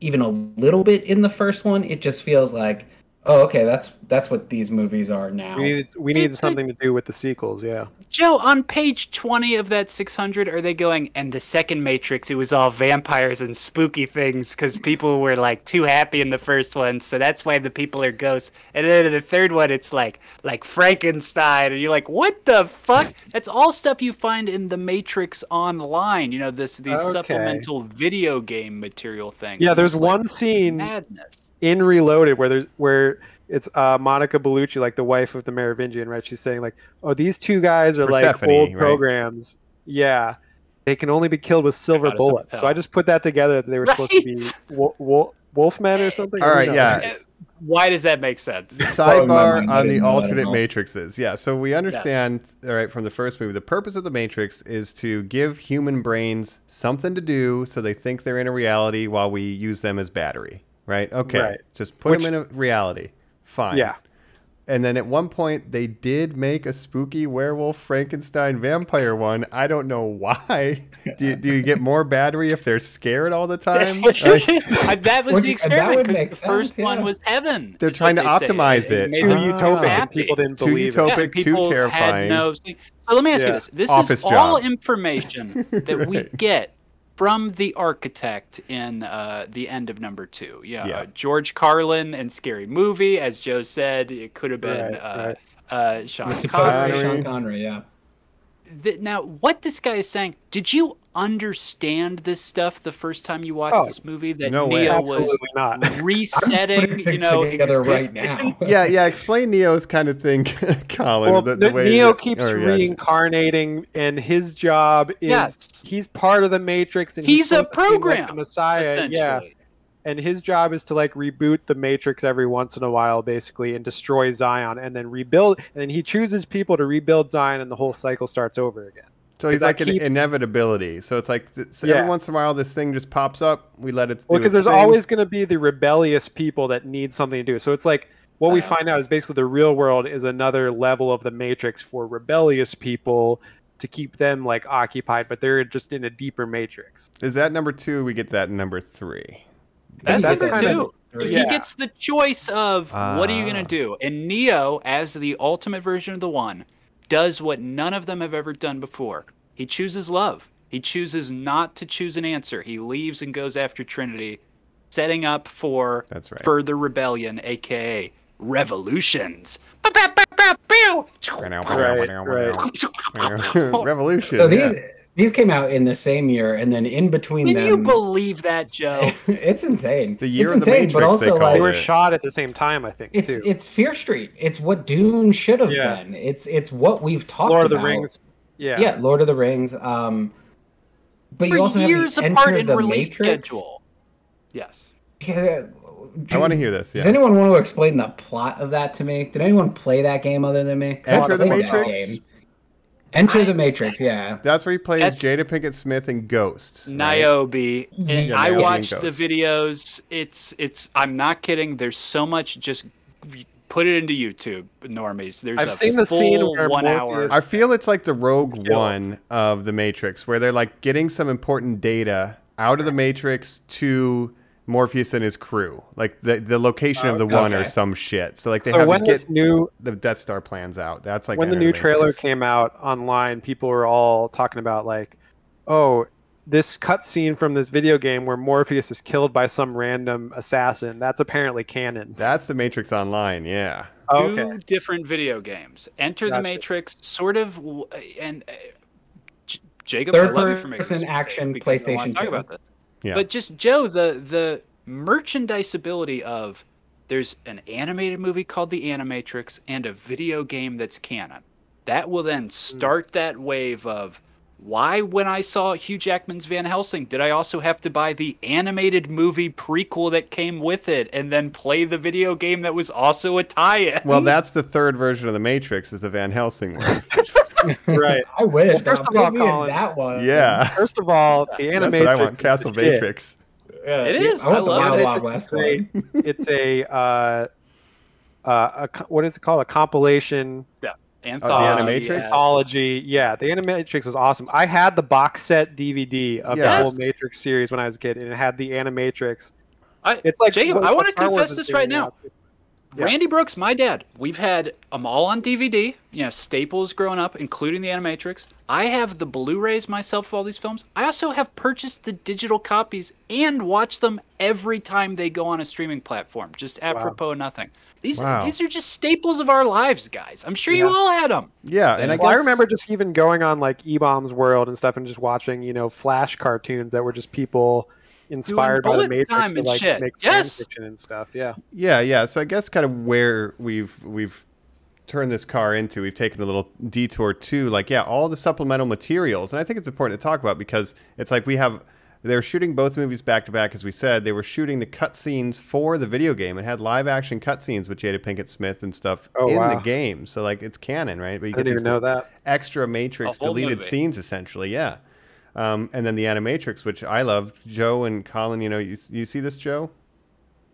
even a little bit in the first one, it just feels like, oh, okay, that's what these movies are now. We need something to do with the sequels, yeah. Joe, on page 20 of that 600, are they going, and the second Matrix, it was all vampires and spooky things because people were like too happy in the first one, so that's why the people are ghosts. And then in the third one, it's like Frankenstein, and you're like, what the fuck? That's all stuff you find in the Matrix Online, you know, these supplemental video game material things. Yeah, there's It's one like scene madness. in Reloaded where it's Monica Bellucci, like the wife of the Merovingian, right? She's saying like, "Oh, these two guys are Persephone, like old right? programs. Yeah, they can only be killed with silver Goddess of bullets." So hell. I just put that together that they were supposed to be wolfmen or something. All I right, don't know. yeah. Why does that make sense? Sidebar on I the didn't know that at alternate all. matrices. Yeah, so we understand, all right, from the first movie, the purpose of the Matrix is to give human brains something to do so they think they're in a reality while we use them as battery, right? Okay, Right. just put them in a reality. Fine. Yeah. And then at one point, they did make a spooky werewolf Frankenstein vampire one. I don't know why. Do you get more battery if they're scared all the time? Like, That was the That experiment would because make the first sense, one yeah. was heaven. They're is trying what to they say. optimize it. made Too them utopic, and happy. people didn't Too believe it. utopic. too People terrifying. Had no... So let me ask you Yeah. this. This Office is all job. information that we Right. get from the architect in the end of number 2. Yeah. George Carlin and Scary Movie, as Joe said, it could have been Sean It's supposed to be Connery. Sean Connery, yeah. Now, what this guy is saying, did you understand this stuff the first time you watched this movie? That no way. Neo Absolutely was not. resetting, Putting you things know, together right existence? now. yeah. Explain Neo's kind of thing, Colin. Well, the way Neo that- keeps or, yeah. reincarnating, and his job is Yes. he's part of the Matrix, and He's a supposed to be, like, program, the Messiah. Yeah, essentially. and his job is to like reboot the Matrix every once in a while, basically, and destroy Zion, and then rebuild. And then he chooses people to rebuild Zion, and the whole cycle starts over again. So he's that like an keeps- inevitability. So it's like so Yeah. every once in a while, this thing just pops up. We let it. Well, do because its there's thing. always going to be the rebellious people that need something to do. So it's like what we find out is basically the real world is another level of the Matrix for rebellious people to keep them like occupied, but they're just in a deeper matrix. Is that number 2? We get that in number 3. That's number kind of- 2. Because Yeah. he gets the choice of what are you going to do? And Neo, as the ultimate version of the One, does what none of them have ever done before. He chooses love. He chooses not to choose an answer. He leaves and goes after Trinity, setting up for further rebellion, a.k.a. revolutions. Revolution. So these came out in the same year, and then in between Can them, you believe that, Joe? it's insane. The year it's of the insane, Matrix, but also they called like They were it. shot at the same time, I think. too. it's Fear Street. It's what Dune should have Yeah. been. It's what we've talked Lord about. of the Rings. Yeah. Yeah, Lord of the Rings. But you also years have the apart Enter in the release Matrix. schedule. Yes. Yeah, I want to hear this. Does Yeah. anyone want to explain the plot of that to me? Did anyone play that game other than me? 'Cause I Enter the played that Matrix? game. Enter the Matrix, yeah. That's where he plays That's- Jada Pinkett Smith and Ghost. right? Niobe. And Yeah, I Niobe watched and the Ghost. videos. It's I'm not kidding. There's so much. Just put it into YouTube, Normies. There's I've a seen the full scene where 1 hour. Morpheus- I feel it's like the Rogue Skill. One of the Matrix, where they're like getting some important data out of the Matrix to Morpheus and his crew, like the location of the one or Okay. some shit. So like they So have when to get this new the Death Star plans out. That's like when the Enter new trailer Matrix. came out online, people were all talking about like, oh, this cutscene from this video game where Morpheus is killed by some random assassin. That's apparently canon. That's the Matrix Online. Yeah. Oh, Two okay. different video games. Enter the Gotcha. Matrix, sort of, and Jacob, Third I love you for making person this action mistake because I wanna PlayStation talk 2. about this. Yeah. But just Joe, the merchandisability of there's an animated movie called The Animatrix and a video game that's canon. That will then start that wave of why, when I saw Hugh Jackman's Van Helsing, did I also have to buy the animated movie prequel that came with it and then play the video game that was also a tie-in? Well, that's the third version of the Matrix, is the Van Helsing one. Right. I wish. Well, first of all, Colin, that one. Yeah. First of all, the That's Animatrix what I want. is Castle the shit. Matrix. Yeah, It is. I want I the love Wild it. Wild Animatrix is West great. one. It's what is it called? A compilation Anthology. Animatrix? anthology. Yeah, the Animatrix was awesome. I had the box set DVD of the Yes. whole Matrix series when I was a kid, and it had the Animatrix. I, It's like Jacob, what- I what want to Star Wars confess is this doing right now. Yeah. Randy Brooks, my dad, we've had them all on DVD, staples growing up, including the Animatrix. I have the Blu-rays myself of all these films. I also have purchased the digital copies and watched them every time they go on a streaming platform, just apropos of nothing. These are just staples of our lives, guys. I'm sure you all had them. Yeah, and I Well, I guess remember just even going on like E-Bomb's World and stuff and just watching, Flash cartoons that were just people inspired by the bullet Matrix time to and like shit. make Yes. fan fiction and stuff. Yeah. Yeah. So I guess kind of where we've turned this car into, we've taken a little detour to all the supplemental materials, and I think it's important to talk about because it's like they're shooting both movies back to back, as we said. They were shooting the cutscenes for the video game and had live action cutscenes with Jada Pinkett Smith and stuff in the game. So like it's canon, right? But you I didn't even know that. extra Matrix A whole deleted movie. scenes, essentially. Yeah. And then the Animatrix, which I loved. Joe and Colin, you see this, Joe?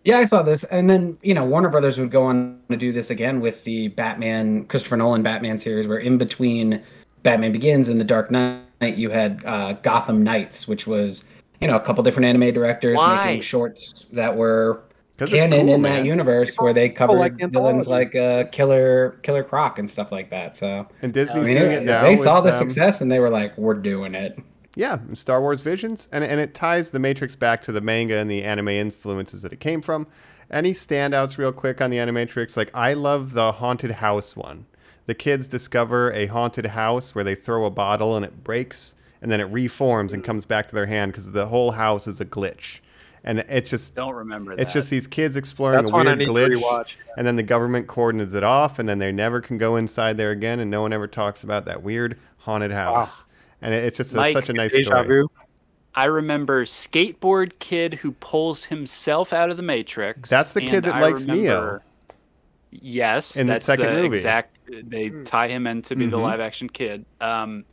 Yeah, I saw this, and then Warner Brothers would go on to do this again with the Batman, Christopher Nolan Batman series, where in between Batman Begins and The Dark Knight, you had Gotham Knights, which was a couple different anime directors Why? making shorts that were 'Cause it's canon cool, in man. that universe, where they covered like villains like Killer Croc and stuff like that. So And Disney's I mean, doing it now. they saw with, the success and they were like, "We're doing it." Yeah, Star Wars Visions, and it ties the Matrix back to the manga and the anime influences that it came from. Any standouts real quick on the Animatrix? Like, I love the haunted house one. The kids discover a haunted house where they throw a bottle and it breaks, and then it reforms and comes back to their hand because the whole house is a glitch. And it's just Don't remember that. it's just these kids exploring That's a one I weird need to glitch, rewatch. and then the government cordons it off, and then they never can go inside there again, and no one ever talks about that weird haunted house. And it's just Mike, such a nice Deja story. Vu. I remember skateboard kid who pulls himself out of the Matrix. That's the kid and that I likes remember- Neo. Yes, In the that's second movie. exact. They tie him in to be the Mhm. live action kid. And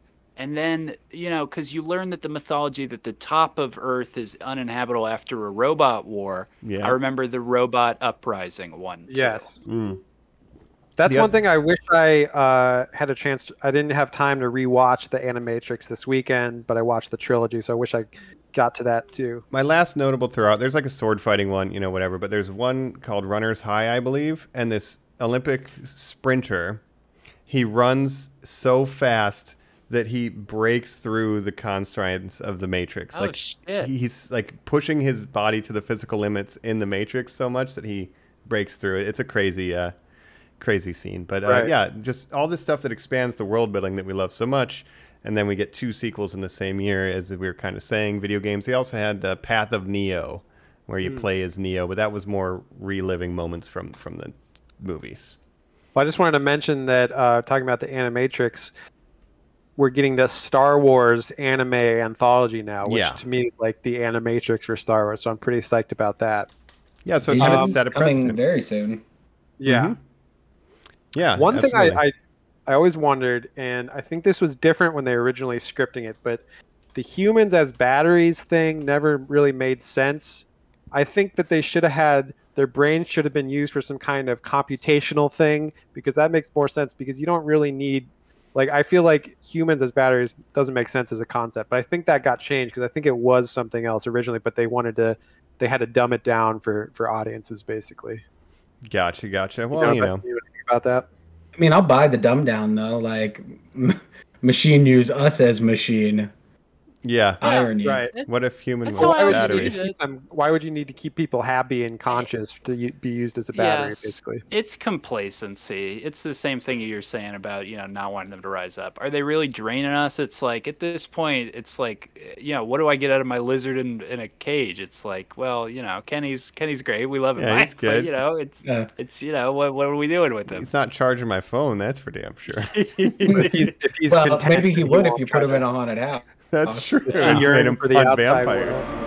then because you learn that the mythology that the top of Earth is uninhabitable after a robot war. Yeah. I remember the robot uprising one. too. Yes. That's one thing I wish I had a chance to, I didn't have time to rewatch the Animatrix this weekend, but I watched the trilogy, so I wish I got to that too. My last notable throughout, there's like a sword fighting one, whatever, but there's one called Runner's High, I believe, and this Olympic sprinter, he runs so fast that he breaks through the constraints of the Matrix. Oh, shit. He's like pushing his body to the physical limits in the Matrix so much that he breaks through it. It's a crazy scene. But Right. yeah, just all this stuff that expands the world building that we love so much. And then we get 2 sequels in the same year, as we were kind of saying, video games. They also had Path of Neo, where you play as Neo, but that was more reliving moments from the movies. Well, I just wanted to mention that talking about the Animatrix, we're getting the Star Wars anime anthology now, which to me is like the Animatrix for Star Wars. So I'm pretty psyched about that. Yeah, so it kind of set a coming precedent. very soon. Yeah. Mhm. Yeah. One absolutely. thing I always wondered, and I think this was different when they were originally scripting it, but the humans as batteries thing never really made sense. I think that they should have had their brains should have been used for some kind of computational thing, because that makes more sense, because you don't really need, like, I feel like humans as batteries doesn't make sense as a concept, but I think that got changed because I think it was something else originally, but they had to dumb it down for audiences basically. Gotcha. Well, what do you think about that? I mean, I'll buy the dumb down though. Like, machine use us as machine. Yeah. Irony. Right. What if human That's was how I would battery? use it. Why would you need to keep people happy and conscious to be used as a battery, basically? It's complacency. It's the same thing you're saying about, not wanting them to rise up. Are they really draining us? It's like, at this point, it's like, what do I get out of my lizard in a cage? It's like, well, Kenny's great. We love him. Yeah, he's good. But, it's what are we doing with him? He's not charging my phone, that's for damn sure. If he's Well, content, maybe he then would if won't you try put him to- in a haunted house. That's true. Just Made yearn him for the hunt outside vampires. world.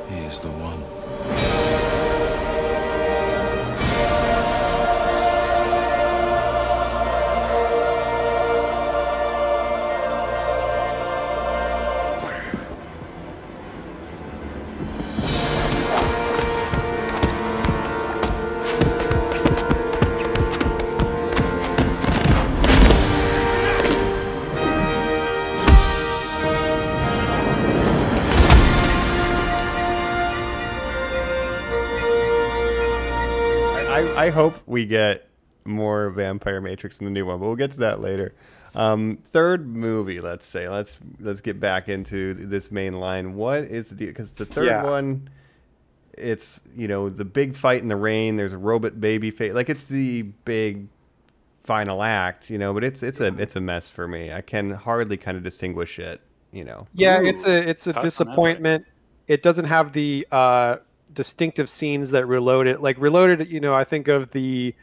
He is the one. I hope we get more Vampire Matrix in the new one, but we'll get to that later. Third movie, let's say. Let's get back into this main line. What is the deal? Because the third one, it's the big fight in the rain. There's a robot baby face. Like, it's the big final act, but it's a mess for me. I can hardly kind of distinguish it. Yeah, it's a disappointment. It doesn't have the distinctive scenes that Reloaded. Like Reloaded, I think of the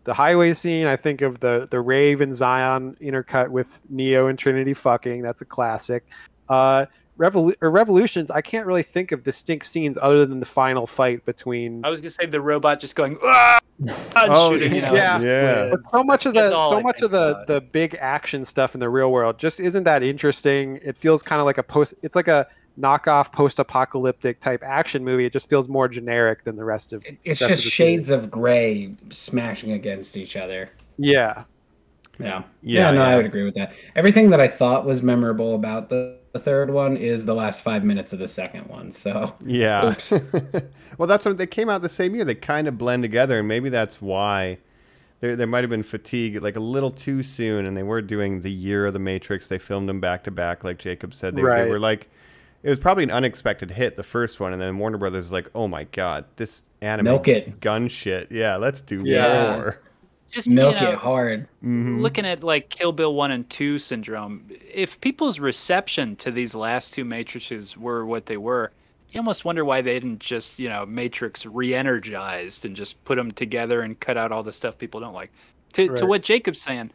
highway scene. I think of the Rave and Zion intercut with Neo and Trinity fucking. That's a classic. Revolutions, I can't really think of distinct scenes other than the final fight between. I was gonna say the robot just going, "Ah!" and shooting, yeah. But so much of the the big action stuff in the real world just isn't that interesting. It feels kind of like it's like a knockoff post-apocalyptic type action movie. It just feels more generic than the rest of. It's just shades of gray smashing against each other. Yeah. No, I would agree with that. Everything that I thought was memorable about the third one is the last 5 minutes of the second one. So yeah. Oops. Well, that's what they came out the same year. They kind of blend together, and maybe that's why there might have been fatigue, like a little too soon. And they were doing the year of the Matrix. They filmed them back to back, like Jacob said. They were like. It was probably an unexpected hit, the first one, and then Warner Brothers was like, "Oh my god, this anime gun shit! Yeah, let's do more." Just milk it hard. Looking at like Kill Bill 1 and 2 syndrome, if people's reception to these last two Matrices were what they were, you almost wonder why they didn't just, Matrix re-energized and just put them together and cut out all the stuff people don't like. To what Jacob's saying,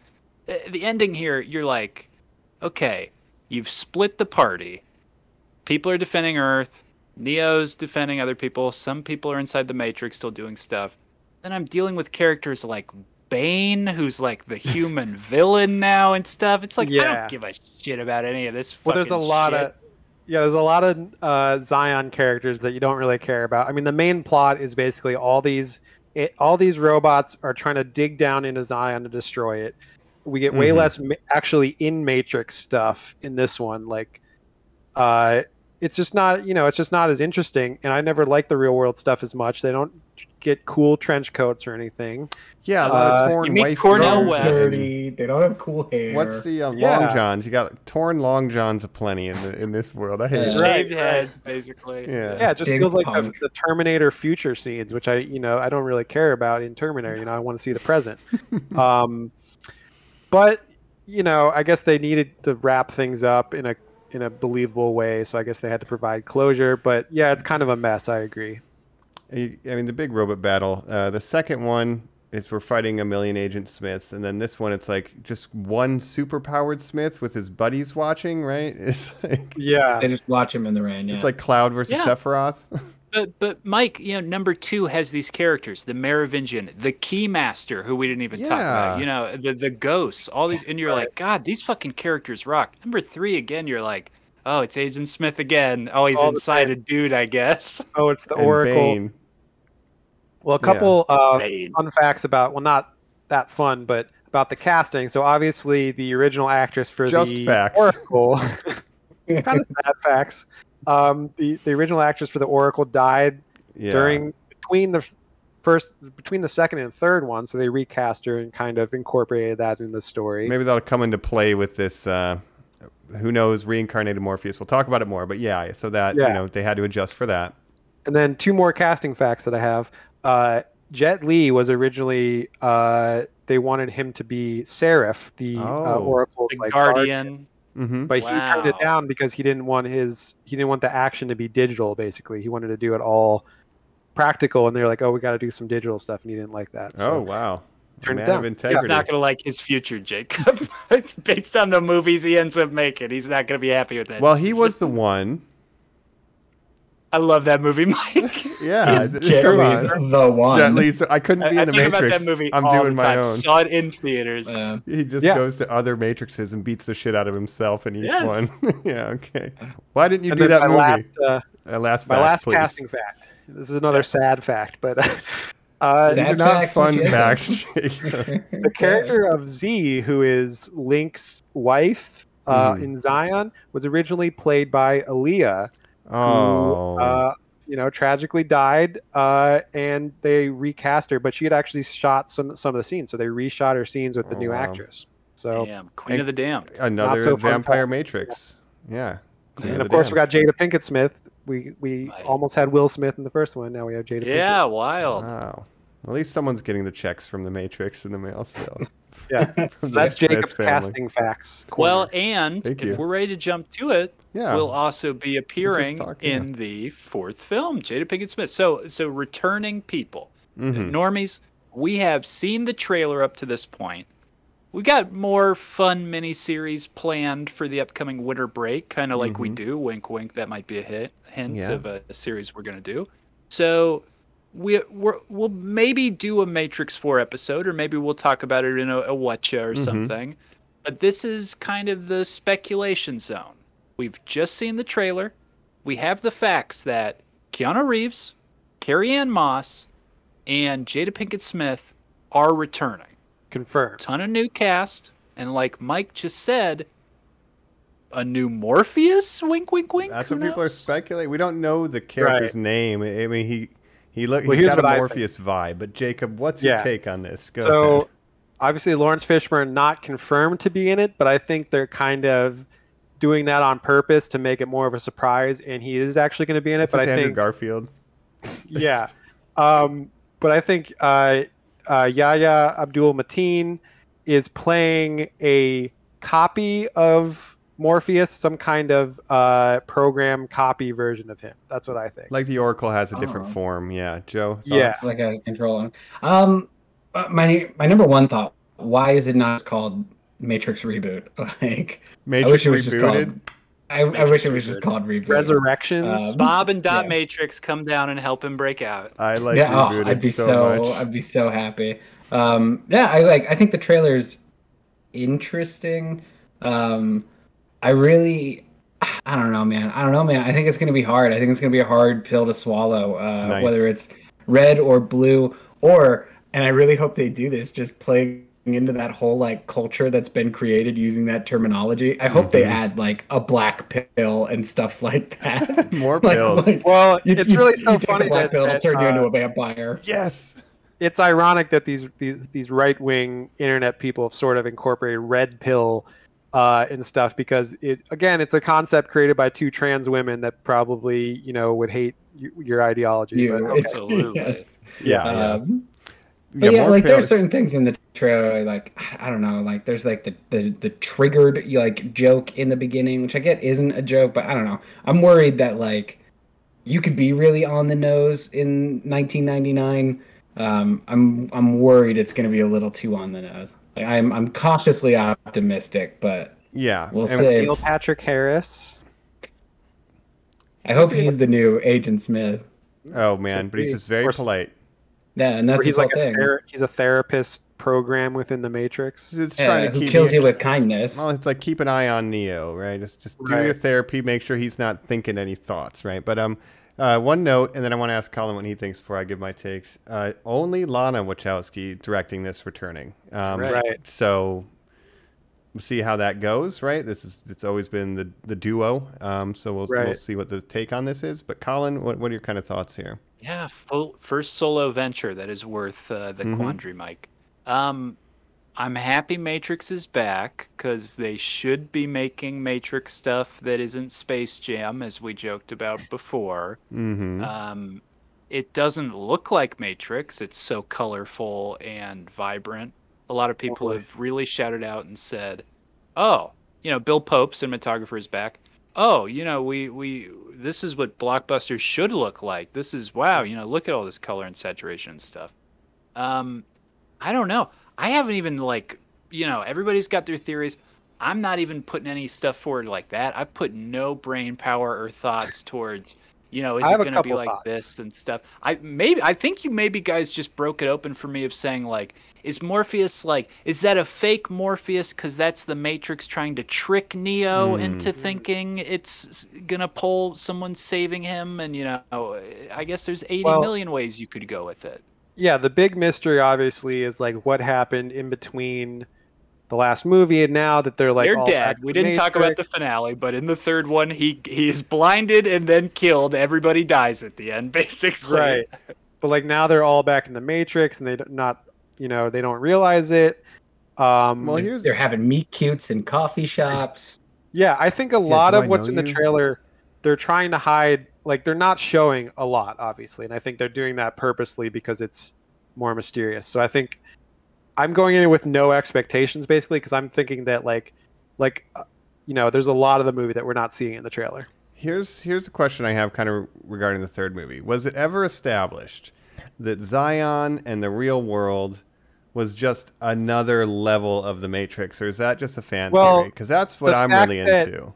the ending here, you're like, okay, you've split the party. People are defending Earth. Neo's defending other people. Some people are inside the Matrix still doing stuff. Then I'm dealing with characters like Bane, who's like the human villain now and stuff. It's like, I don't give a shit about any of this fucking there's a lot shit. of... Yeah, there's a lot of Zion characters that you don't really care about. I mean, the main plot is basically all these robots are trying to dig down into Zion to destroy it. We get way less actually in Matrix stuff in this one. Like, it's just not, it's just not as interesting. And I never liked the real world stuff as much. They don't get cool trench coats or anything. Yeah, a lot of torn white Cornell West. Dirty. They don't have cool hair. What's the long johns? You got torn long johns aplenty in this world. I hate it. Shaved heads, basically. Yeah, it just feels like the Terminator future scenes, which I don't really care about in Terminator. I want to see the present. But I guess they needed to wrap things up in a believable way, so I guess they had to provide closure. But yeah, it's kind of a mess. I agree. I mean, the big robot battle. The second one is we're fighting a million Agent Smiths, and then this one it's like just one super-powered Smith with his buddies watching, right? It's like they just watch him in the rain. Yeah, it's like Cloud versus Sephiroth. But Mike, number 2 has these characters: the Merovingian, the Keymaster, who we didn't even talk about. The ghosts, all these, and you're like, God, these fucking characters rock. Number 3 again, you're like, oh, it's Agent Smith again. Oh, he's inside a dude, I guess. Oh, it's the Oracle. Bane. Well, a couple fun facts about, well, not that fun, but about the casting. So obviously the original actress for the Oracle, kind of sad facts. The original actress for the Oracle died between the second and third one, so they recast her and kind of incorporated that in the story. Maybe that'll come into play with this. Who knows? Reincarnated Morpheus. We'll talk about it more, but so that they had to adjust for that. And then 2 more casting facts that I have. Jet Li was originally they wanted him to be Seraph, the Oracle's guardian. But he turned it down because he didn't want the action to be digital. Basically, he wanted to do it all practical, and they're like, "Oh, we got to do some digital stuff," and he didn't like that. So turned it down. He's not going to like his future, Jacob. Based on the movies he ends up making, he's not going to be happy with that. Well, he was the one. I love that movie, Mike. Yeah, Jet Li's the one. Jet Li's. I couldn't be in the Matrix. About that movie I'm all doing the my time. own. Saw it in theaters. He just goes to other Matrixes and beats the shit out of himself in each one. Yeah, okay. Why didn't you do that movie? My last casting fact. This is another sad fact, but these are not fun facts. The character of Z, who is Link's wife in Zion, was originally played by Aaliyah. Who, tragically died, and they recast her, but she had actually shot some of the scenes, so they reshot her scenes with the new actress. So, Queen of the Damned, another vampire Matrix. Yeah, and of course we got Jada Pinkett Smith. We almost had Will Smith in the first one. Now we have Jada. Yeah, Pinkett. Wild. Wow. At least someone's getting the checks from the Matrix in the mail still. So that's Jacob's casting facts. Well, and if we're ready to jump to it, we'll also be appearing in the 4th film, Jada Pinkett Smith. So returning people. Normies, we have seen the trailer up to this point. We got more fun miniseries planned for the upcoming winter break, kind of like we do. Wink, wink. That might be a hint of a series we're going to do. So we'll maybe do a Matrix 4 episode, or maybe we'll talk about it in a Whatcha or something. But this is kind of the speculation zone. We've just seen the trailer. We have the facts that Keanu Reeves, Carrie-Anne Moss, and Jada Pinkett Smith are returning. Confirmed. Ton of new cast, and like Mike just said, a new Morpheus? Wink, wink, wink. That's what people are speculating. We don't know the character's name. I mean, he's got a Morpheus vibe. But Jacob, what's your take on this? Go ahead. Obviously, Lawrence Fishburne not confirmed to be in it, but I think they're kind of doing that on purpose to make it more of a surprise, and he is actually going to be in it. But I think Andrew Garfield. Yeah, but I think Yahya Abdul-Mateen is playing a copy of Morpheus some kind of program copy version of him. That's what I think. Like the Oracle has a different form. Yeah, Joe. Thoughts? Yeah, like a control. My number one thought: why is it not called Matrix Reboot? Like, Matrix I wish it was Rebooted? just called. I wish it was just called Reboot. Resurrections. Bob and Dot Matrix come down and help him break out. I like Rebooted I'd be so much. I'd be so happy. I think the trailer's interesting. I don't know, man. I think it's going to be hard. I think it's going to be a hard pill to swallow, Nice. whether it's red or blue and I really hope they do this, just playing into that whole like culture that's been created using that terminology. I hope they add like a black pill and stuff like that. More pills. Well, it's really so funny a black pill, it'll that turn you into a vampire. Yes. It's ironic that these right-wing internet people have sort of incorporated red pill and stuff, because it's a concept created by two trans women that probably would hate your ideology. But, okay. Absolutely. Yes. Yeah. But yeah, more like pills. there's certain things in the trailer, like I don't know, like there's like the triggered like joke in the beginning, which I get isn't a joke, but I don't know. I'm worried that like you could be really on the nose in 1999. I'm worried it's going to be a little too on the nose. Like, I'm cautiously optimistic, but yeah, we'll see. Neil Patrick Harris. I hope he's the new Agent Smith. Oh man, but he's just very polite. Yeah, and that's he's his like whole thing. He's a therapist program within the Matrix. It's trying to who keep kills you with kindness. Well, it's like keep an eye on Neo, right? Just do your therapy, make sure he's not thinking any thoughts, right? But one note, and then I want to ask Colin what he thinks before I give my takes. Only Lana Wachowski directing this returning. Right. So we'll see how that goes, right? It's always been the duo. So we'll see what the take on this is. But Colin, what are your kind of thoughts here? Yeah, first solo venture that is worth the quandary, Mike. I'm happy Matrix is back, because they should be making Matrix stuff that isn't Space Jam, as we joked about before. Mm-hmm. It doesn't look like Matrix. It's so colorful and vibrant. A lot of people have really shouted out and said, oh, Bill Pope, cinematographer, is back. Oh, we this is what blockbusters should look like. This is, wow, look at all this color and saturation and stuff. I don't know. I haven't even, everybody's got their theories. I'm not even putting any stuff forward like that. I've put no brain power or thoughts towards, is it going to be like this and stuff. I think you maybe guys just broke it open for me of saying, is Morpheus, is that a fake Morpheus because that's the Matrix trying to trick Neo into thinking it's going to pull someone saving him? And, I guess there's 80 million ways you could go with it. Yeah, the big mystery obviously is what happened in between the last movie and now that they're they're all dead. We didn't talk about the finale, but in the third one, he is blinded and then killed. Everybody dies at the end, basically. Right. But now they're all back in the Matrix, and they don't realize it. They're having meet cutes in coffee shops. Yeah, I think a lot of what's in the trailer, they're trying to hide. They're not showing a lot, obviously, and I think they're doing that purposely because it's more mysterious. So I think I'm going in with no expectations, basically, because I'm thinking that there's a lot of the movie that we're not seeing in the trailer. Here's a question I have kind of regarding the third movie. Was it ever established that Zion and the real world was just another level of the Matrix, or is that just a fan theory? Because that's what I'm really into.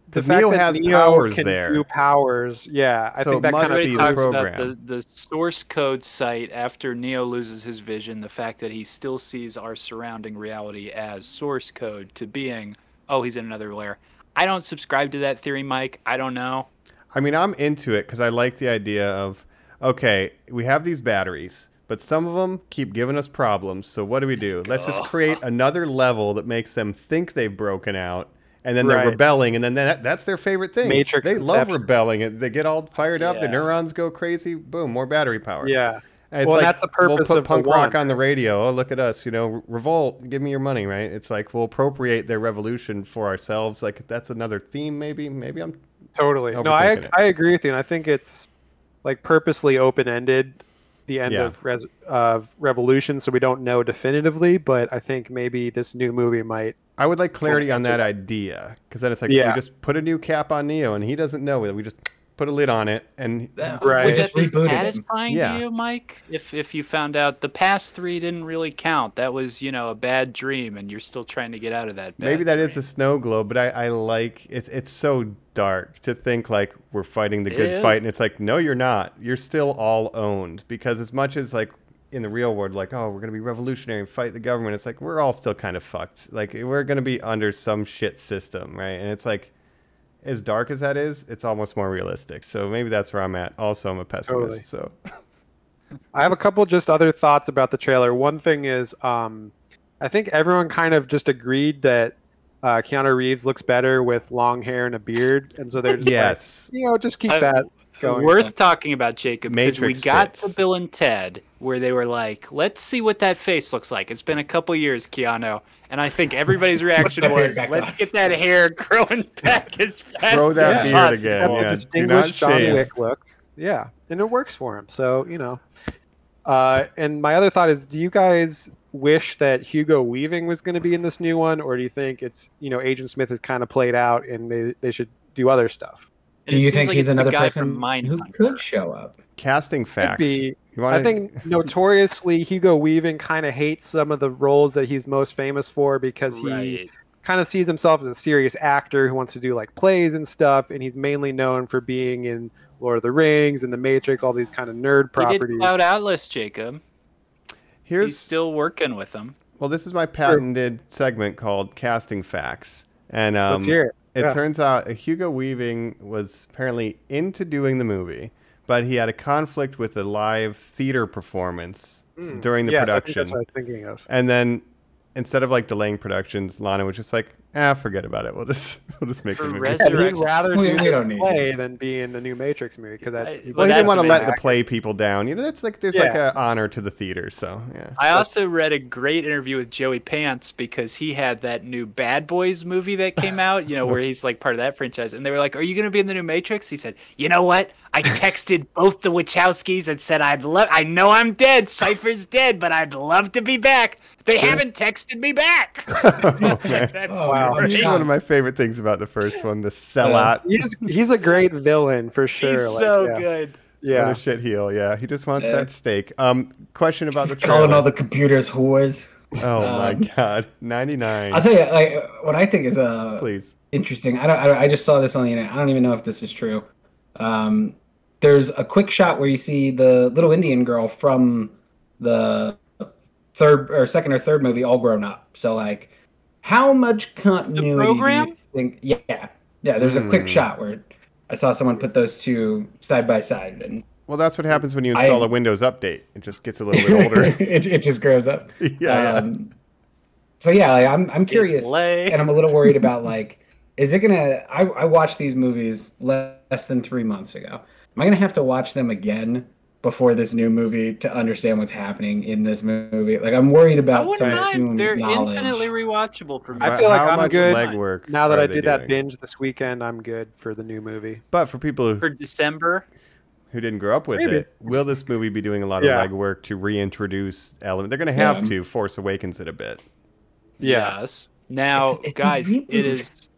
Because Neo has powers there. Do powers, yeah. I think that kind of be the program. The source code site after Neo loses his vision, the fact that he still sees our surrounding reality as source code to being, he's in another layer. I don't subscribe to that theory, Mike. I don't know. I mean, I'm into it because I like the idea of, okay, we have these batteries, but some of them keep giving us problems. So what do? Let's just create another level that makes them think they've broken out. And then they're rebelling, and then that's their favorite thing. Matrix they Inception. love rebelling. They get all fired up. The neurons go crazy. Boom, more battery power. Yeah. And it's that's the purpose we'll put punk rock on the radio. Oh, look at us. Revolt. Give me your money, right? It's we'll appropriate their revolution for ourselves. That's another theme, maybe. Maybe I'm totally. No, I agree with you. And I think it's purposely open-ended the end of Revolution, so we don't know definitively. But I think maybe this new movie might. I would like clarity on that idea, because then it's like we just put a new cap on Neo, and he doesn't know it. We just put a lid on it, and would that be satisfying to you, Mike? If you found out the past 3 didn't really count, that was a bad dream, and you're still trying to get out of that. Maybe that is the snow globe, but I like it. It's so dark to think like we're fighting the good fight, and it's like, no, you're not. You're still all owned, because as much as like in the real world, like, oh, we're gonna be revolutionary and fight the government, it's like we're all still kind of fucked. Like, we're gonna be under some shit system, right? And it's like, as dark as that is, it's almost more realistic. So maybe that's where I'm at. Also, I'm a pessimist. So I have a couple just other thoughts about the trailer. One thing is, I think everyone kind of just agreed that Keanu Reeves looks better with long hair and a beard, and so they're just like, just keep that going. Worth talking about, Jacob, because we got to Bill and Ted, where they were like, let's see what that face looks like. It's been a couple years, Keanu. And I think everybody's reaction was, let's get that hair growing back as fast Throw that beard possible. again. Yeah, distinguished John Wick look. Yeah, and it works for him. So, and my other thought is, do you guys wish that Hugo Weaving was going to be in this new one, or do you think it's, Agent Smith is kind of played out and they should do other stuff? Do you think he's another person who could show up? Casting facts. I think notoriously Hugo Weaving kind of hates some of the roles that he's most famous for, because he kind of sees himself as a serious actor who wants to do like plays and stuff, and he's mainly known for being in Lord of the Rings and The Matrix, all these kind of nerd properties. He did Cloud Atlas, Jacob. He's still working with them. Well, this is my patented segment called Casting Facts. And let's hear it. It turns out Hugo Weaving was apparently into doing the movie, but he had a conflict with a live theater performance during the production. I think that's what I was thinking of. And then instead of like delaying productions, Lana was just like, forget about it. We'll just make the movie. He'd rather do the play than be in the new Matrix movie, because he didn't want to let the play people down. That's like there's like an honor to the theater. So I also read a great interview with Joey Pants, because he had that new Bad Boys movie that came out, where he's like part of that franchise, and they were like, "Are you going to be in the new Matrix?" He said, "You know what? I texted both the Wachowskis and said I know I'm dead. Cypher's dead, but I'd love to be back. They haven't texted me back." That's one of my favorite things about the first one, the sellout. He's a great villain for sure. He's so good. Yeah, what a shit heel. Yeah, he just wants that steak. Question about the calling all the computers whores. Oh my god, 99. I'll tell you, what I think is interesting. I just saw this on the internet. I don't even know if this is true. There's a quick shot where you see the little Indian girl from the second or third movie all grown up. So like, how much continuity do you think? Yeah. There's a quick shot where I saw someone put those two side by side, and well, that's what happens when you install a Windows update. It just gets a little bit older. it just grows up. So I'm curious, and I'm a little worried about like, is it gonna? I watched these movies less than 3 months ago. Am I gonna have to watch them again before this new movie to understand what's happening in this movie? Like, I'm worried about some assumed They're knowledge. infinitely rewatchable for me. I feel like I'm good. Legwork now that I did that binge this weekend, I'm good for the new movie. But for people for December who didn't grow up with it, will this movie be doing a lot of legwork to reintroduce elements? They're going to have to. Force Awakens it a bit. Yes. Now, guys, it is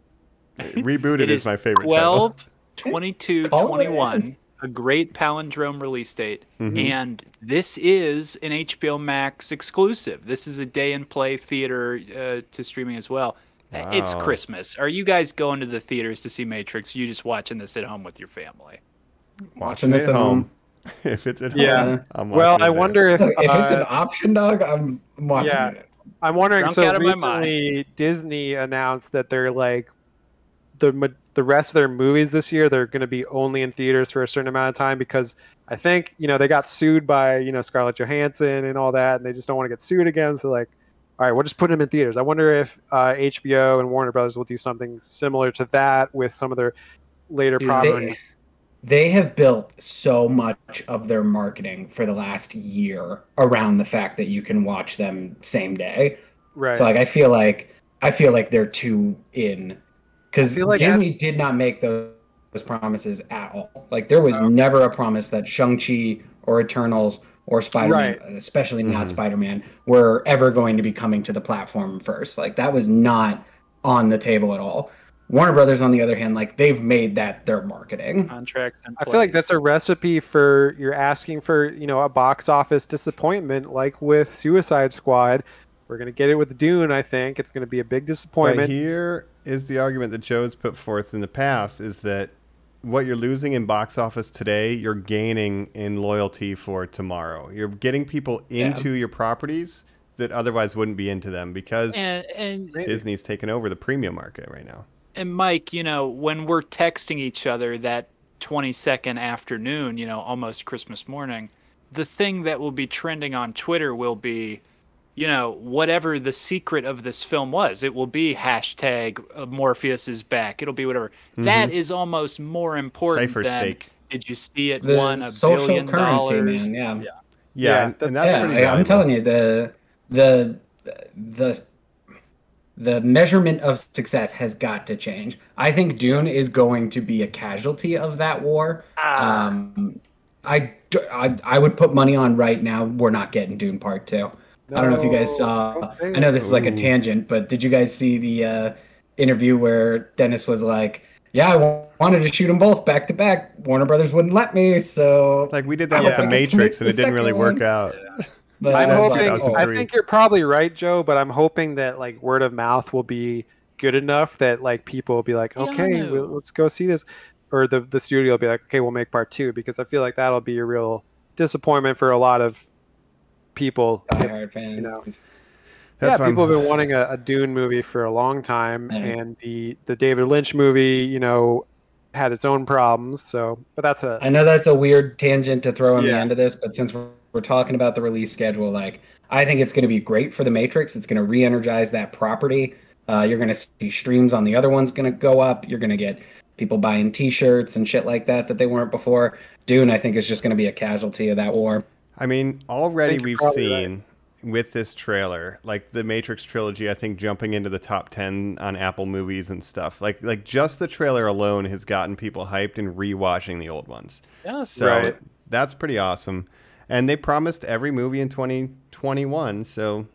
rebooted is my favorite. 12/22/21. A great palindrome release date, and this is an HBO Max exclusive. This is a day and play theater to streaming as well. Wow. It's Christmas. Are you guys going to the theaters to see Matrix? Or are you just watching this at home with your family? Watching this at home. If it's at home, I'm watching well, I wonder if it's an option, dog. I'm watching it. I'm wondering. So recently, Disney announced that they're like the rest of their movies this year, they're going to be only in theaters for a certain amount of time, because I think, they got sued by, Scarlett Johansson and all that, and they just don't want to get sued again. So like, all right, we'll just put them in theaters. I wonder if HBO and Warner Brothers will do something similar to that with some of their later properties. They have built so much of their marketing for the last year around the fact that you can watch them same day. Right. So like, I feel like they're too in. Because Disney did not make those promises at all. Like, there was never a promise that Shang-Chi or Eternals or Spider-Man, especially not Spider-Man, were ever going to be coming to the platform first. Like, that was not on the table at all. Warner Brothers, on the other hand, like, they've made that their marketing. Contracts in I feel like that's a recipe for you're asking for, a box office disappointment, like with Suicide Squad. We're going to get it with Dune, I think. It's going to be a big disappointment. But here is the argument that Joe's put forth in the past, is that what you're losing in box office today, you're gaining in loyalty for tomorrow. You're getting people into your properties that otherwise wouldn't be into them, because and Disney's taken over the premium market right now. And Mike, when we're texting each other that 22nd afternoon, almost Christmas morning, the thing that will be trending on Twitter will be, whatever the secret of this film was. It will be hashtag Morpheus is back. It'll be whatever. That is almost more important Cipher than stake. Did you see it The won $1 social billion? currency, man. Yeah, and that's pretty valuable. I'm telling you, the measurement of success has got to change. I think Dune is going to be a casualty of that war. I would put money on right now we're not getting Dune Part 2. I don't know if you guys saw. I know this is like a tangent, but did you guys see the interview where Dennis was like, "Yeah, I wanted to shoot them both back to back. Warner Brothers wouldn't let me, so like we did that with the Matrix, and it didn't really work out." But I'm hoping. I think you're probably right, Joe. But I'm hoping that like word of mouth will be good enough that like people will be like, "Okay, let's go see this," or the studio will be like, "Okay, we'll make part 2," because I feel like that'll be a real disappointment for a lot of people. Diehard fans. People have been wanting a Dune movie for a long time, and the David Lynch movie, had its own problems. So, but that's I know that's a weird tangent to throw on the end of this, but since we're talking about the release schedule, like, I think it's going to be great for the Matrix. It's going to re-energize that property. You're going to see streams on the other ones going to go up. You're going to get people buying T-shirts and shit like that they weren't before. Dune, I think, is just going to be a casualty of that war. I mean, already we've seen with this trailer, like the Matrix trilogy, I think jumping into the top 10 on Apple Movies and stuff. Like just the trailer alone has gotten people hyped and rewatching the old ones. So that's pretty awesome. And they promised every movie in 2021. So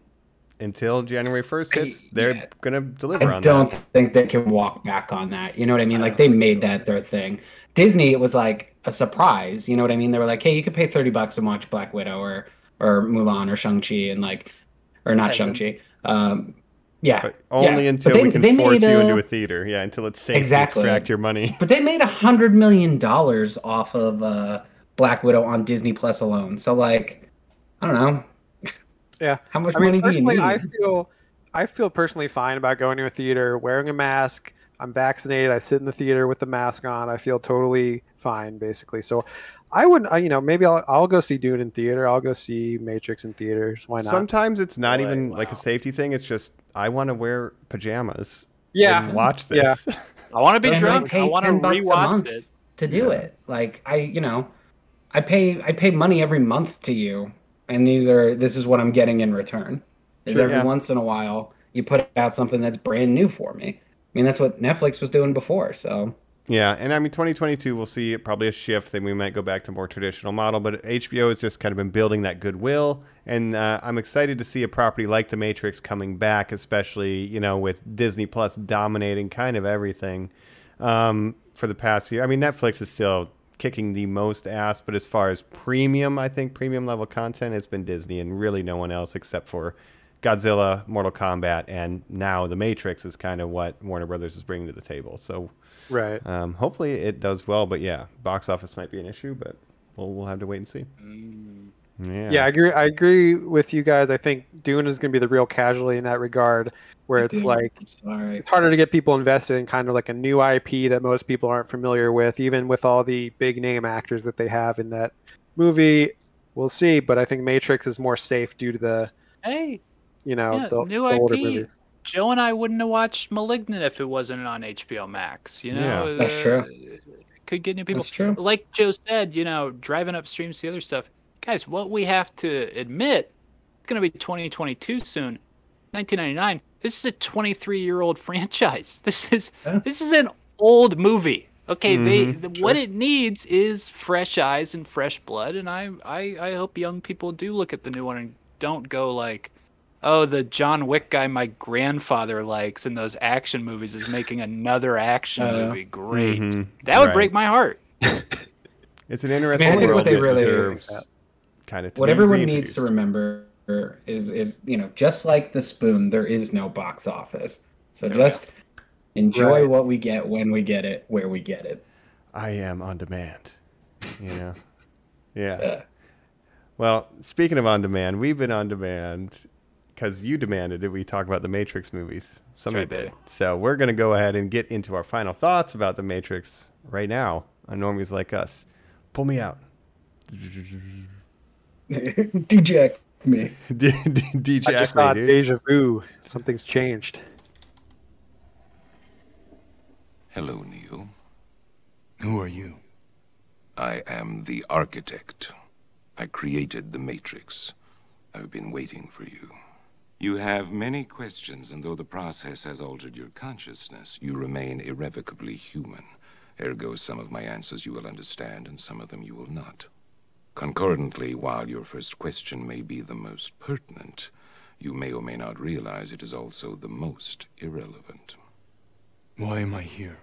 until January 1st hits, they're going to deliver on that. I don't think they can walk back on that. You know what I mean? Like, they made that their thing. Disney, it was like a surprise. You know what I mean? They were like, hey, you could pay $30 and watch Black Widow or Mulan or Shang-Chi, and like, or not Shang-Chi. But only until we can force you into a theater. Yeah, until it's safe to extract your money. But they made $100 million off of Black Widow on Disney Plus alone. So, like, I don't know. Yeah. How much money do you need? I feel personally fine about going to a theater, wearing a mask. I'm vaccinated. I sit in the theater with the mask on. I feel totally fine, basically. So I wouldn't, maybe I'll go see Dune in theater. I'll go see Matrix in theaters. Why not? Sometimes it's not even like a safety thing. It's just, I want to wear pajamas. Yeah. And watch this. Yeah. I want to be drunk. I want to rewatch it. To do it. Like, I pay money every month to you. And this is what I'm getting in return. Every once in a while, you put out something that's brand new for me. I mean, that's what Netflix was doing before, so. Yeah, and I mean, 2022, we'll see probably a shift. Then we might go back to more traditional model. But HBO has just kind of been building that goodwill. And I'm excited to see a property like The Matrix coming back, especially, with Disney Plus dominating kind of everything for the past year. I mean, Netflix is still kicking the most ass, but as far as premium level content, it's been Disney and really no one else except for Godzilla, Mortal Kombat, and now The Matrix is kind of what Warner Brothers is bringing to the table. So, hopefully it does well. But yeah, box office might be an issue, but we'll have to wait and see. Yeah, I agree with you guys. I think Dune is going to be the real casualty in that regard, where it's like it's harder to get people invested in kind of like a new IP that most people aren't familiar with, even with all the big name actors that they have in that movie. We'll see, but I think Matrix is more safe due to the the new older IP. movies. Joe and I wouldn't have watched *Malignant* if it wasn't on HBO Max. Yeah, that's true. Could get new people. That's true. Like Joe said, driving up streams to the other stuff. Guys, what we have to admit, it's going to be 2022 soon. 1999. This is a 23-year-old franchise. This is an old movie. Okay, what it needs is fresh eyes and fresh blood, and I hope young people do look at the new one and don't go like, oh, the John Wick guy my grandfather likes in those action movies is making another action movie. Great. That would break my heart. It's an interesting world that deserves kind of. What everyone needs to remember is just like the Spoon, there is no box office. So just enjoy what we get when we get it, where we get it. I am on demand. Yeah. Well, speaking of on demand, we've been on demand because you demanded that we talk about the Matrix movies. Somebody did. So we're going to go ahead and get into our final thoughts about the Matrix right now on Normies Like Us. Pull me out. Deject me. Deject I just saw Deja Vu. Something's changed. Hello, Neo. Who are you? I am the architect. I created the Matrix. I've been waiting for you. You have many questions, and though the process has altered your consciousness, you remain irrevocably human. Ergo, some of my answers you will understand, and some of them you will not. Concordantly, while your first question may be the most pertinent, you may or may not realize it is also the most irrelevant. Why am I here?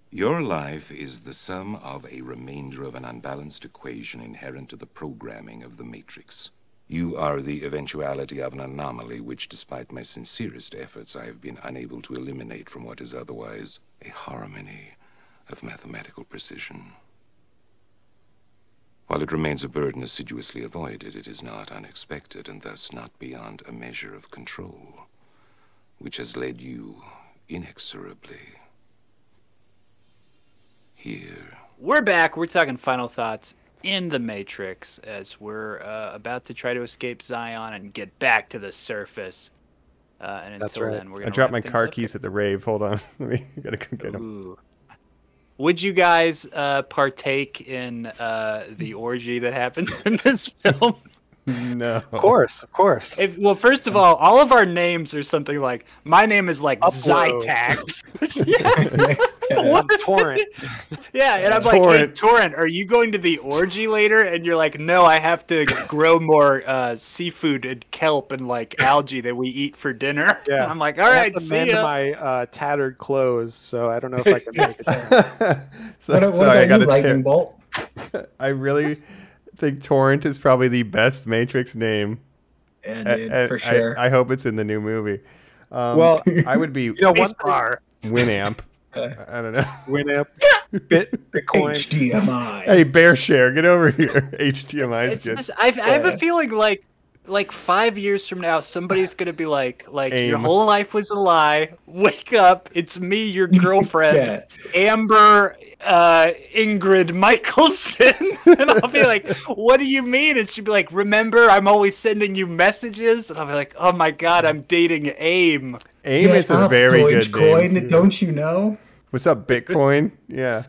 Your life is the sum of a remainder of an unbalanced equation inherent to the programming of the Matrix. You are the eventuality of an anomaly which, despite my sincerest efforts, I have been unable to eliminate from what is otherwise a harmony of mathematical precision. While it remains a burden assiduously avoided, it is not unexpected and thus not beyond a measure of control, which has led you inexorably here. We're back. We're talking final thoughts in the Matrix as we're about to try to escape Zion and get back to the surface. And until then, we're gonna I dropped my car keys at the rave. Hold on. Gotta go get them. Would you guys partake in the orgy that happens in this film? No. Of course. Well, first of all of our names are something like, my name is like Zytax. Torrent. Yeah, and I'm like, hey, Torrent, are you going to the orgy later? And you're like, no, I have to grow more seafood and kelp and like algae that we eat for dinner. Yeah. And I'm like, all right, see ya. My tattered clothes, so I don't know if I can make it. What about you, Lightning Bolt? I really think Torrent is probably the best Matrix name. Yeah, dude, for sure. I hope it's in the new movie. Well, I would be Winamp. I don't know. Winamp. Bitcoin. HDMI. Hey, BearShare, get over here. HDMI is good. I have a feeling like 5 years from now, somebody's gonna be like your whole life was a lie. Wake up, it's me, your girlfriend, Amber Ingrid Michelson. And I'll be like, what do you mean? And she'd be like, remember, I'm always sending you messages. And I'll be like, oh my god, I'm dating AIM. AIM is a very good name. Don't you know? What's up, Bitcoin? Yeah.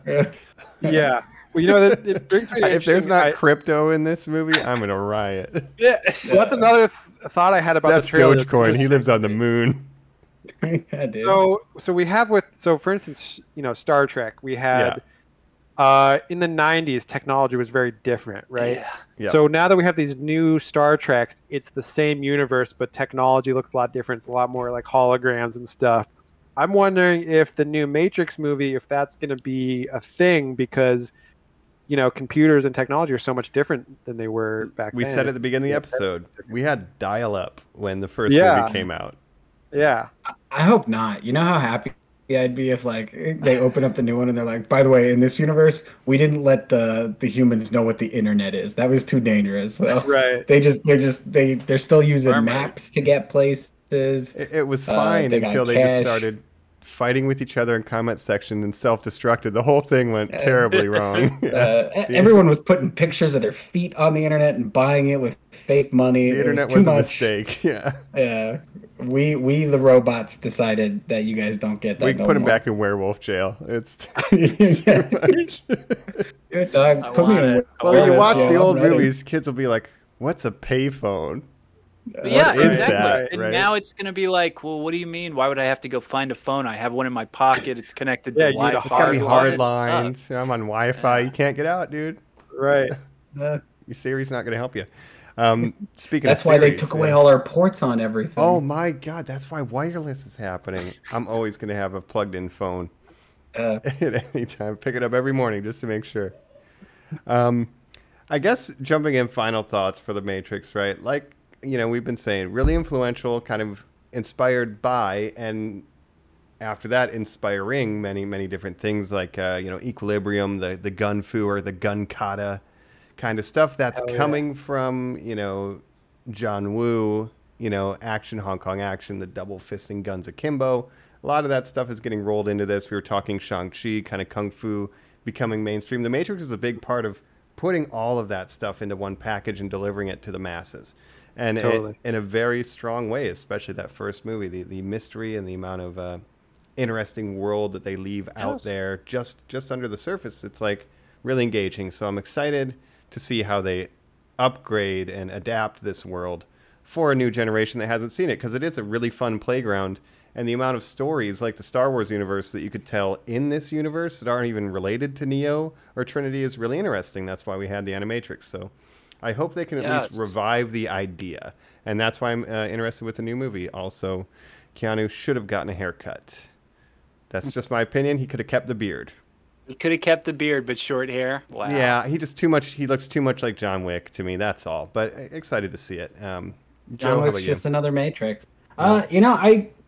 Yeah. Well, you know, it brings me to if there's not crypto in this movie, I'm gonna riot. Yeah. Well, that's another thought I had about the trailer. That's Dogecoin. He lives on the moon. Yeah, dude. So we have for instance, Star Trek, we had in the 90s technology was very different, right? Yeah. So now that we have these new Star Treks, it's the same universe, but technology looks a lot different. It's a lot more like holograms and stuff. I'm wondering if the new Matrix movie, if that's going to be a thing, because computers and technology are so much different than they were back then. We said at the beginning of the episode, we had dial-up when the first movie came out. Yeah. I hope not. You know how happy I'd be if they open up the new one and they're like, by the way, in this universe, we didn't let the humans know what the internet is. That was too dangerous. So right. They're still using maps to get places. It was fine until they just started fighting with each other in comment section and self-destructed. The whole thing went terribly wrong. Everyone was putting pictures of their feet on the internet and buying it with fake money. The internet was a mistake. Yeah. Yeah. We the robots decided that you guys don't get that. We can put him back in werewolf jail. It's too much. Good dog. Well, you watch the old movies, kids will be like, "What's a payphone?" But yeah, What is exactly. that, And right? now it's going to be like, well, what do you mean? Why would I have to go find a phone? I have one in my pocket. It's connected to Wi-Fi. It's got to be all hard this stuff. lines. I'm on Wi-Fi. You can't get out, dude. Right. Your Siri's not going to help you. Speaking That's of why they Siris, took away all our ports on everything. Oh my God, that's why wireless is happening. I'm always going to have a plugged-in phone at any time. Pick it up every morning just to make sure. I guess jumping in, final thoughts for The Matrix, right? Like, we've been saying, really influential, kind of inspired by, and after that, inspiring many, many different things like, Equilibrium, the Gun-Fu or the gun kata kind of stuff that's coming from, John Woo, action, Hong Kong action, the double fisting guns akimbo. A lot of that stuff is getting rolled into this. We were talking Shang-Chi, kind of Kung Fu becoming mainstream. The Matrix is a big part of putting all of that stuff into one package and delivering it to the masses. And in a very strong way, especially that first movie, the mystery and the amount of interesting world that they leave out there just under the surface. It's like really engaging. So I'm excited to see how they upgrade and adapt this world for a new generation that hasn't seen it, because it is a really fun playground. And the amount of stories, like the Star Wars universe, that you could tell in this universe that aren't even related to Neo or Trinity is really interesting. That's why we had the Animatrix. So I hope they can at least revive the idea. And that's why I'm interested with the new movie. Also, Keanu should have gotten a haircut. That's just my opinion. He could have kept the beard. He could have kept the beard, but short hair. Wow. Yeah, he looks too much like John Wick to me. That's all. But excited to see it. Joe, John Wick's just another Matrix.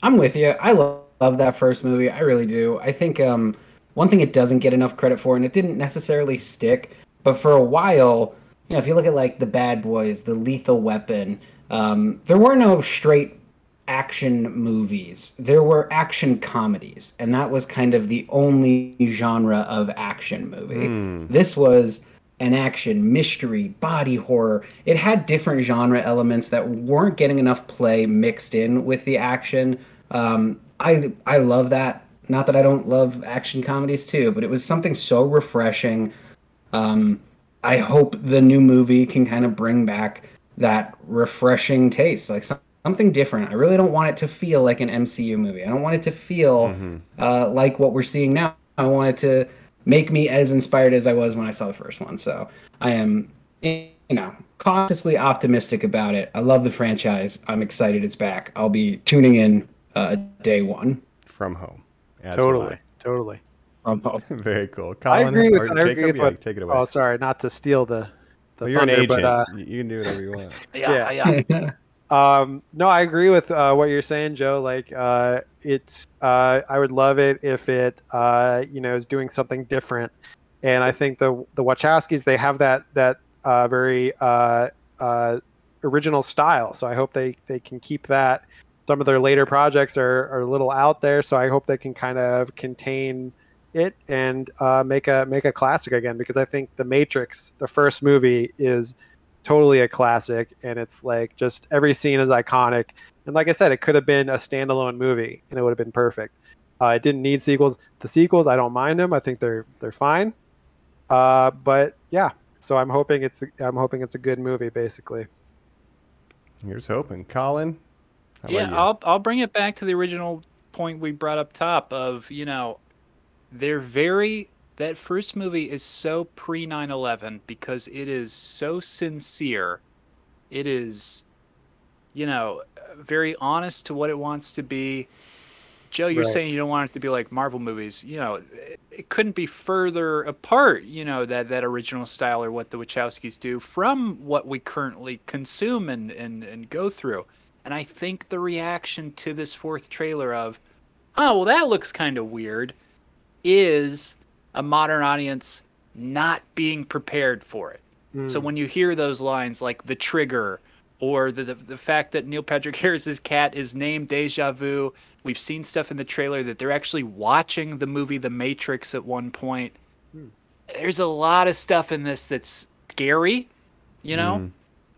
I'm with you. I love that first movie. I really do. I think one thing it doesn't get enough credit for, and it didn't necessarily stick, but for a while, if you look at like the Bad Boys, the Lethal Weapon, there were no straight action movies. There were action comedies, and that was kind of the only genre of action movie. This was an action, mystery, body horror. It had different genre elements that weren't getting enough play mixed in with the action. I love that. Not that I don't love action comedies too, but it was something so refreshing. I hope the new movie can kind of bring back that refreshing taste, like something different. I really don't want it to feel like an MCU movie. I don't want it to feel like what we're seeing now. I want it to make me as inspired as I was when I saw the first one. So I am, cautiously optimistic about it. I love the franchise. I'm excited it's back. I'll be tuning in day one. From home. Totally. From home. Very cool. Colin, I agree with what, take it away. Oh, sorry, not to steal the you're thunder, an agent. But, you can do whatever you want. Yeah. No, I agree with what you're saying, Joe. Like, it's I would love it if it is doing something different, and I think the Wachowskis, they have that very original style. So I hope they can keep that. Some of their later projects are a little out there, so I hope they can kind of contain it and make a classic again, because I think The Matrix, the first movie, is totally a classic, and it's like just every scene is iconic. And like I said, it could have been a standalone movie and it would have been perfect. It didn't need sequels. The sequels, I don't mind them. I think they're fine. But yeah, so I'm hoping it's a good movie, basically. Here's hoping. Colin, how about you? I'll bring it back to the original point we brought up top of, that first movie is so pre 9/11 because it is so sincere. It is, very honest to what it wants to be. Joe, you're saying you don't want it to be like Marvel movies. It couldn't be further apart, that original style or what the Wachowskis do from what we currently consume and go through. And I think the reaction to this fourth trailer of, oh, well, that looks kind of weird, is a modern audience not being prepared for it. So when you hear those lines like the trigger, or the fact that Neil Patrick Harris's cat is named Deja Vu, we've seen stuff in the trailer that they're actually watching the movie The Matrix at one point. There's a lot of stuff in this that's scary, and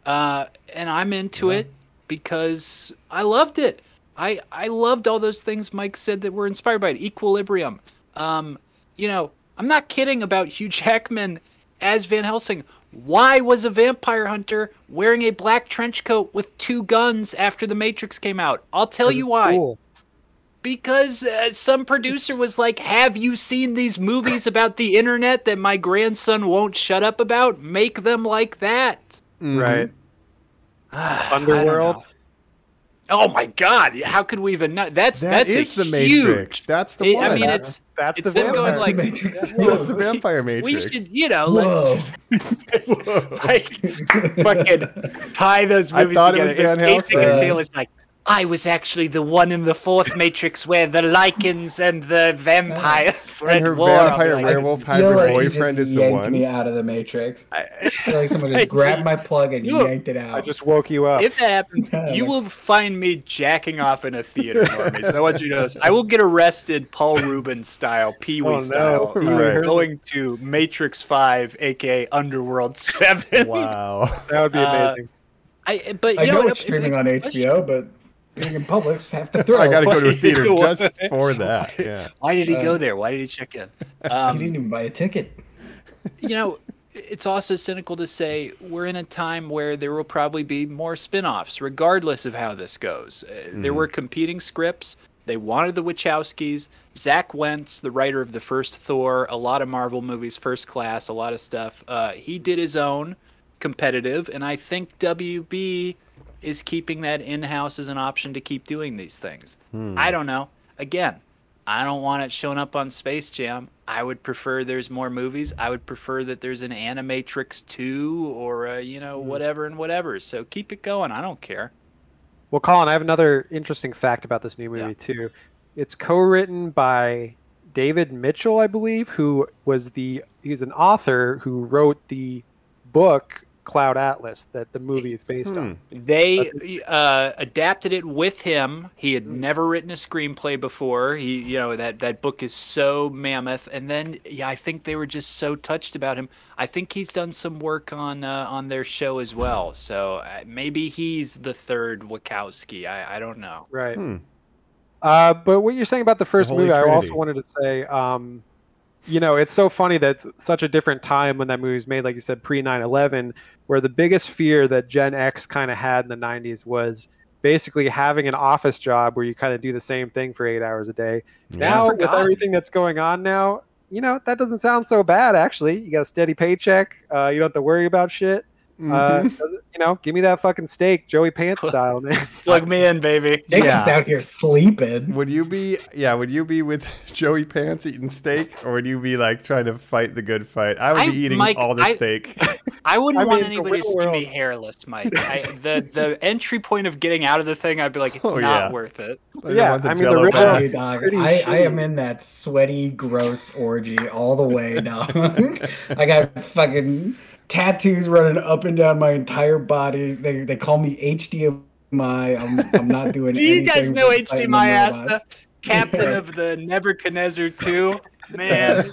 I'm into it because I loved it. I loved all those things Mike said that were inspired by it. Equilibrium. I'm not kidding about Hugh Jackman as Van Helsing. Why was a vampire hunter wearing a black trench coat with 2 guns after The Matrix came out? I'll tell you why. Cool. Because some producer was like, have you seen these movies about the internet that my grandson won't shut up about? Make them like that. Right. Underworld. Oh my God! How could we even know? That's the huge, Matrix. That's the one. I mean, it's the them going like, That's the vampire Matrix. we should, let's just like fucking tie those movies I thought together. It was Van If Helsing. was like, I was actually the one in the 4th Matrix where the Lycans and the vampires were and at her war. vampire werewolf hybrid boyfriend is the yanked one. me out of the Matrix. I feel like someone just grabbed my plug and yanked it out. I just woke you up. If that happens, you will find me jacking off in a theater, Normies. So I want you to know this. I will get arrested Paul Rubens style, Pee-wee style, going to Matrix 5, aka Underworld 7. Wow. That would be amazing. I know it's streaming on HBO, but being in Publix, have to throw. I got to go to a theater just for that. Yeah. Why did he go there? Why did he check in? He didn't even buy a ticket. It's also cynical to say we're in a time where there will probably be more spin-offs, regardless of how this goes. There were competing scripts. They wanted the Wachowskis. Zach Wentz, the writer of the first Thor, a lot of Marvel movies, First Class, a lot of stuff. He did his own competitive, and I think WB is keeping that in-house as an option to keep doing these things. I don't know. Again, I don't want it showing up on Space Jam. I would prefer there's more movies. I would prefer that there's an Animatrix 2 or whatever and whatever. So keep it going. I don't care. Well, Colin, I have another interesting fact about this new movie too. It's co-written by David Mitchell, I believe, he's an author who wrote the book Cloud Atlas that the movie is based on. They adapted it with him. He had never written a screenplay before. That book is so mammoth. And then I think they were just so touched about him. I think he's done some work on their show as well. So maybe he's the third Wachowski. I don't know. Right. But what you're saying about the first movie, I also wanted to say, it's so funny that it's such a different time when that movie was made, like you said, pre 9/11, where the biggest fear that Gen X kind of had in the 90s was basically having an office job where you kind of do the same thing for 8 hours a day. Now, with everything that's going on now, that doesn't sound so bad, actually. You got a steady paycheck. You don't have to worry about shit. Give me that fucking steak, Joey Pants style, man. Plug me in, baby. Jacob's out here sleeping. Would you be with Joey Pants eating steak, or would you be like trying to fight the good fight? I would be eating all the steak. I wouldn't want anybody to see me hairless, Mike. The entry point of getting out of the thing, I'd be like, it's not worth it. I am in that sweaty, gross orgy all the way, dog. I got fucking tattoos running up and down my entire body. They call me HDMI. I'm not doing anything. Do you guys know HDMI Asta? Captain of the Nebuchadnezzar 2? Man.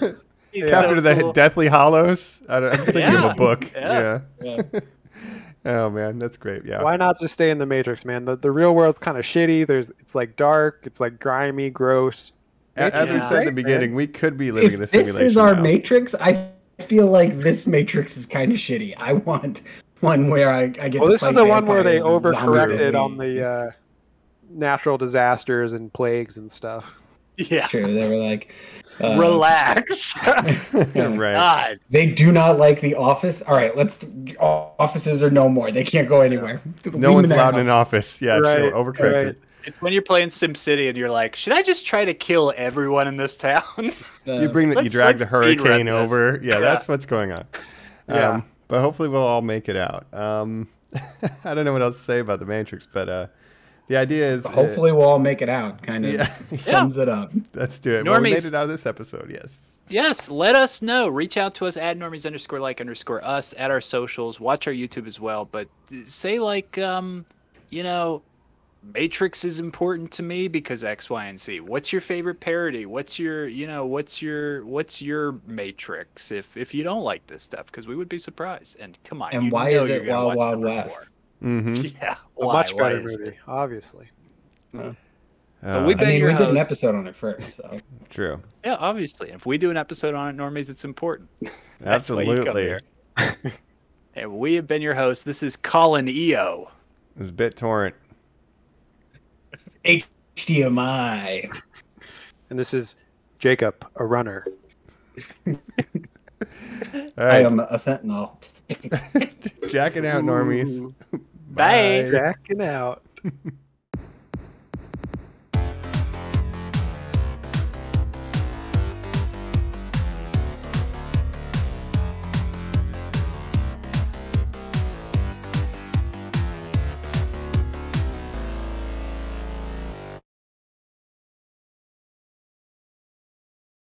Captain of the Deathly Hollows? I'm thinking of a book. Yeah. Oh, man. That's great. Yeah. Why not just stay in the Matrix, man? The real world's kind of shitty. It's like dark. It's like grimy, gross. As we said in the beginning, we could be living in a simulation. If this is our Matrix, I feel like this Matrix is kind of shitty. I want one where I get. Well, this is the one where they overcorrected on the natural disasters and plagues and stuff. Yeah, true. They were like, relax. Right. God. They do not like The Office. All right, offices are no more. They can't go anywhere. No one's allowed in an office. Yeah, true. Overcorrected. Right. It's when you're playing SimCity and you're like, should I just try to kill everyone in this town? You drag the hurricane over. Yeah, that's what's going on. But hopefully we'll all make it out. I don't know what else to say about the Matrix, but the idea is hopefully we'll all make it out. Kind of sums it up. Let's do it. Normies, well, we made it out of this episode. Yes. Yes, let us know. Reach out to us at Normies_like_us at our socials. Watch our YouTube as well. But say Matrix is important to me because X, Y, and Z. What's your favorite parody? What's your Matrix? If you don't like this stuff, because we would be surprised. And come on, and why is it Wild Wild West? Yeah, a much better movie, obviously. But we did an episode on it first. So. True. Yeah, obviously. If we do an episode on it, Normies, it's important. Absolutely. And we have been your hosts. This is Colin EO. This is BitTorrent. This is HDMI. And this is Jacob, a runner. I am a sentinel. Jacking out, normies. Bye. Jacking out.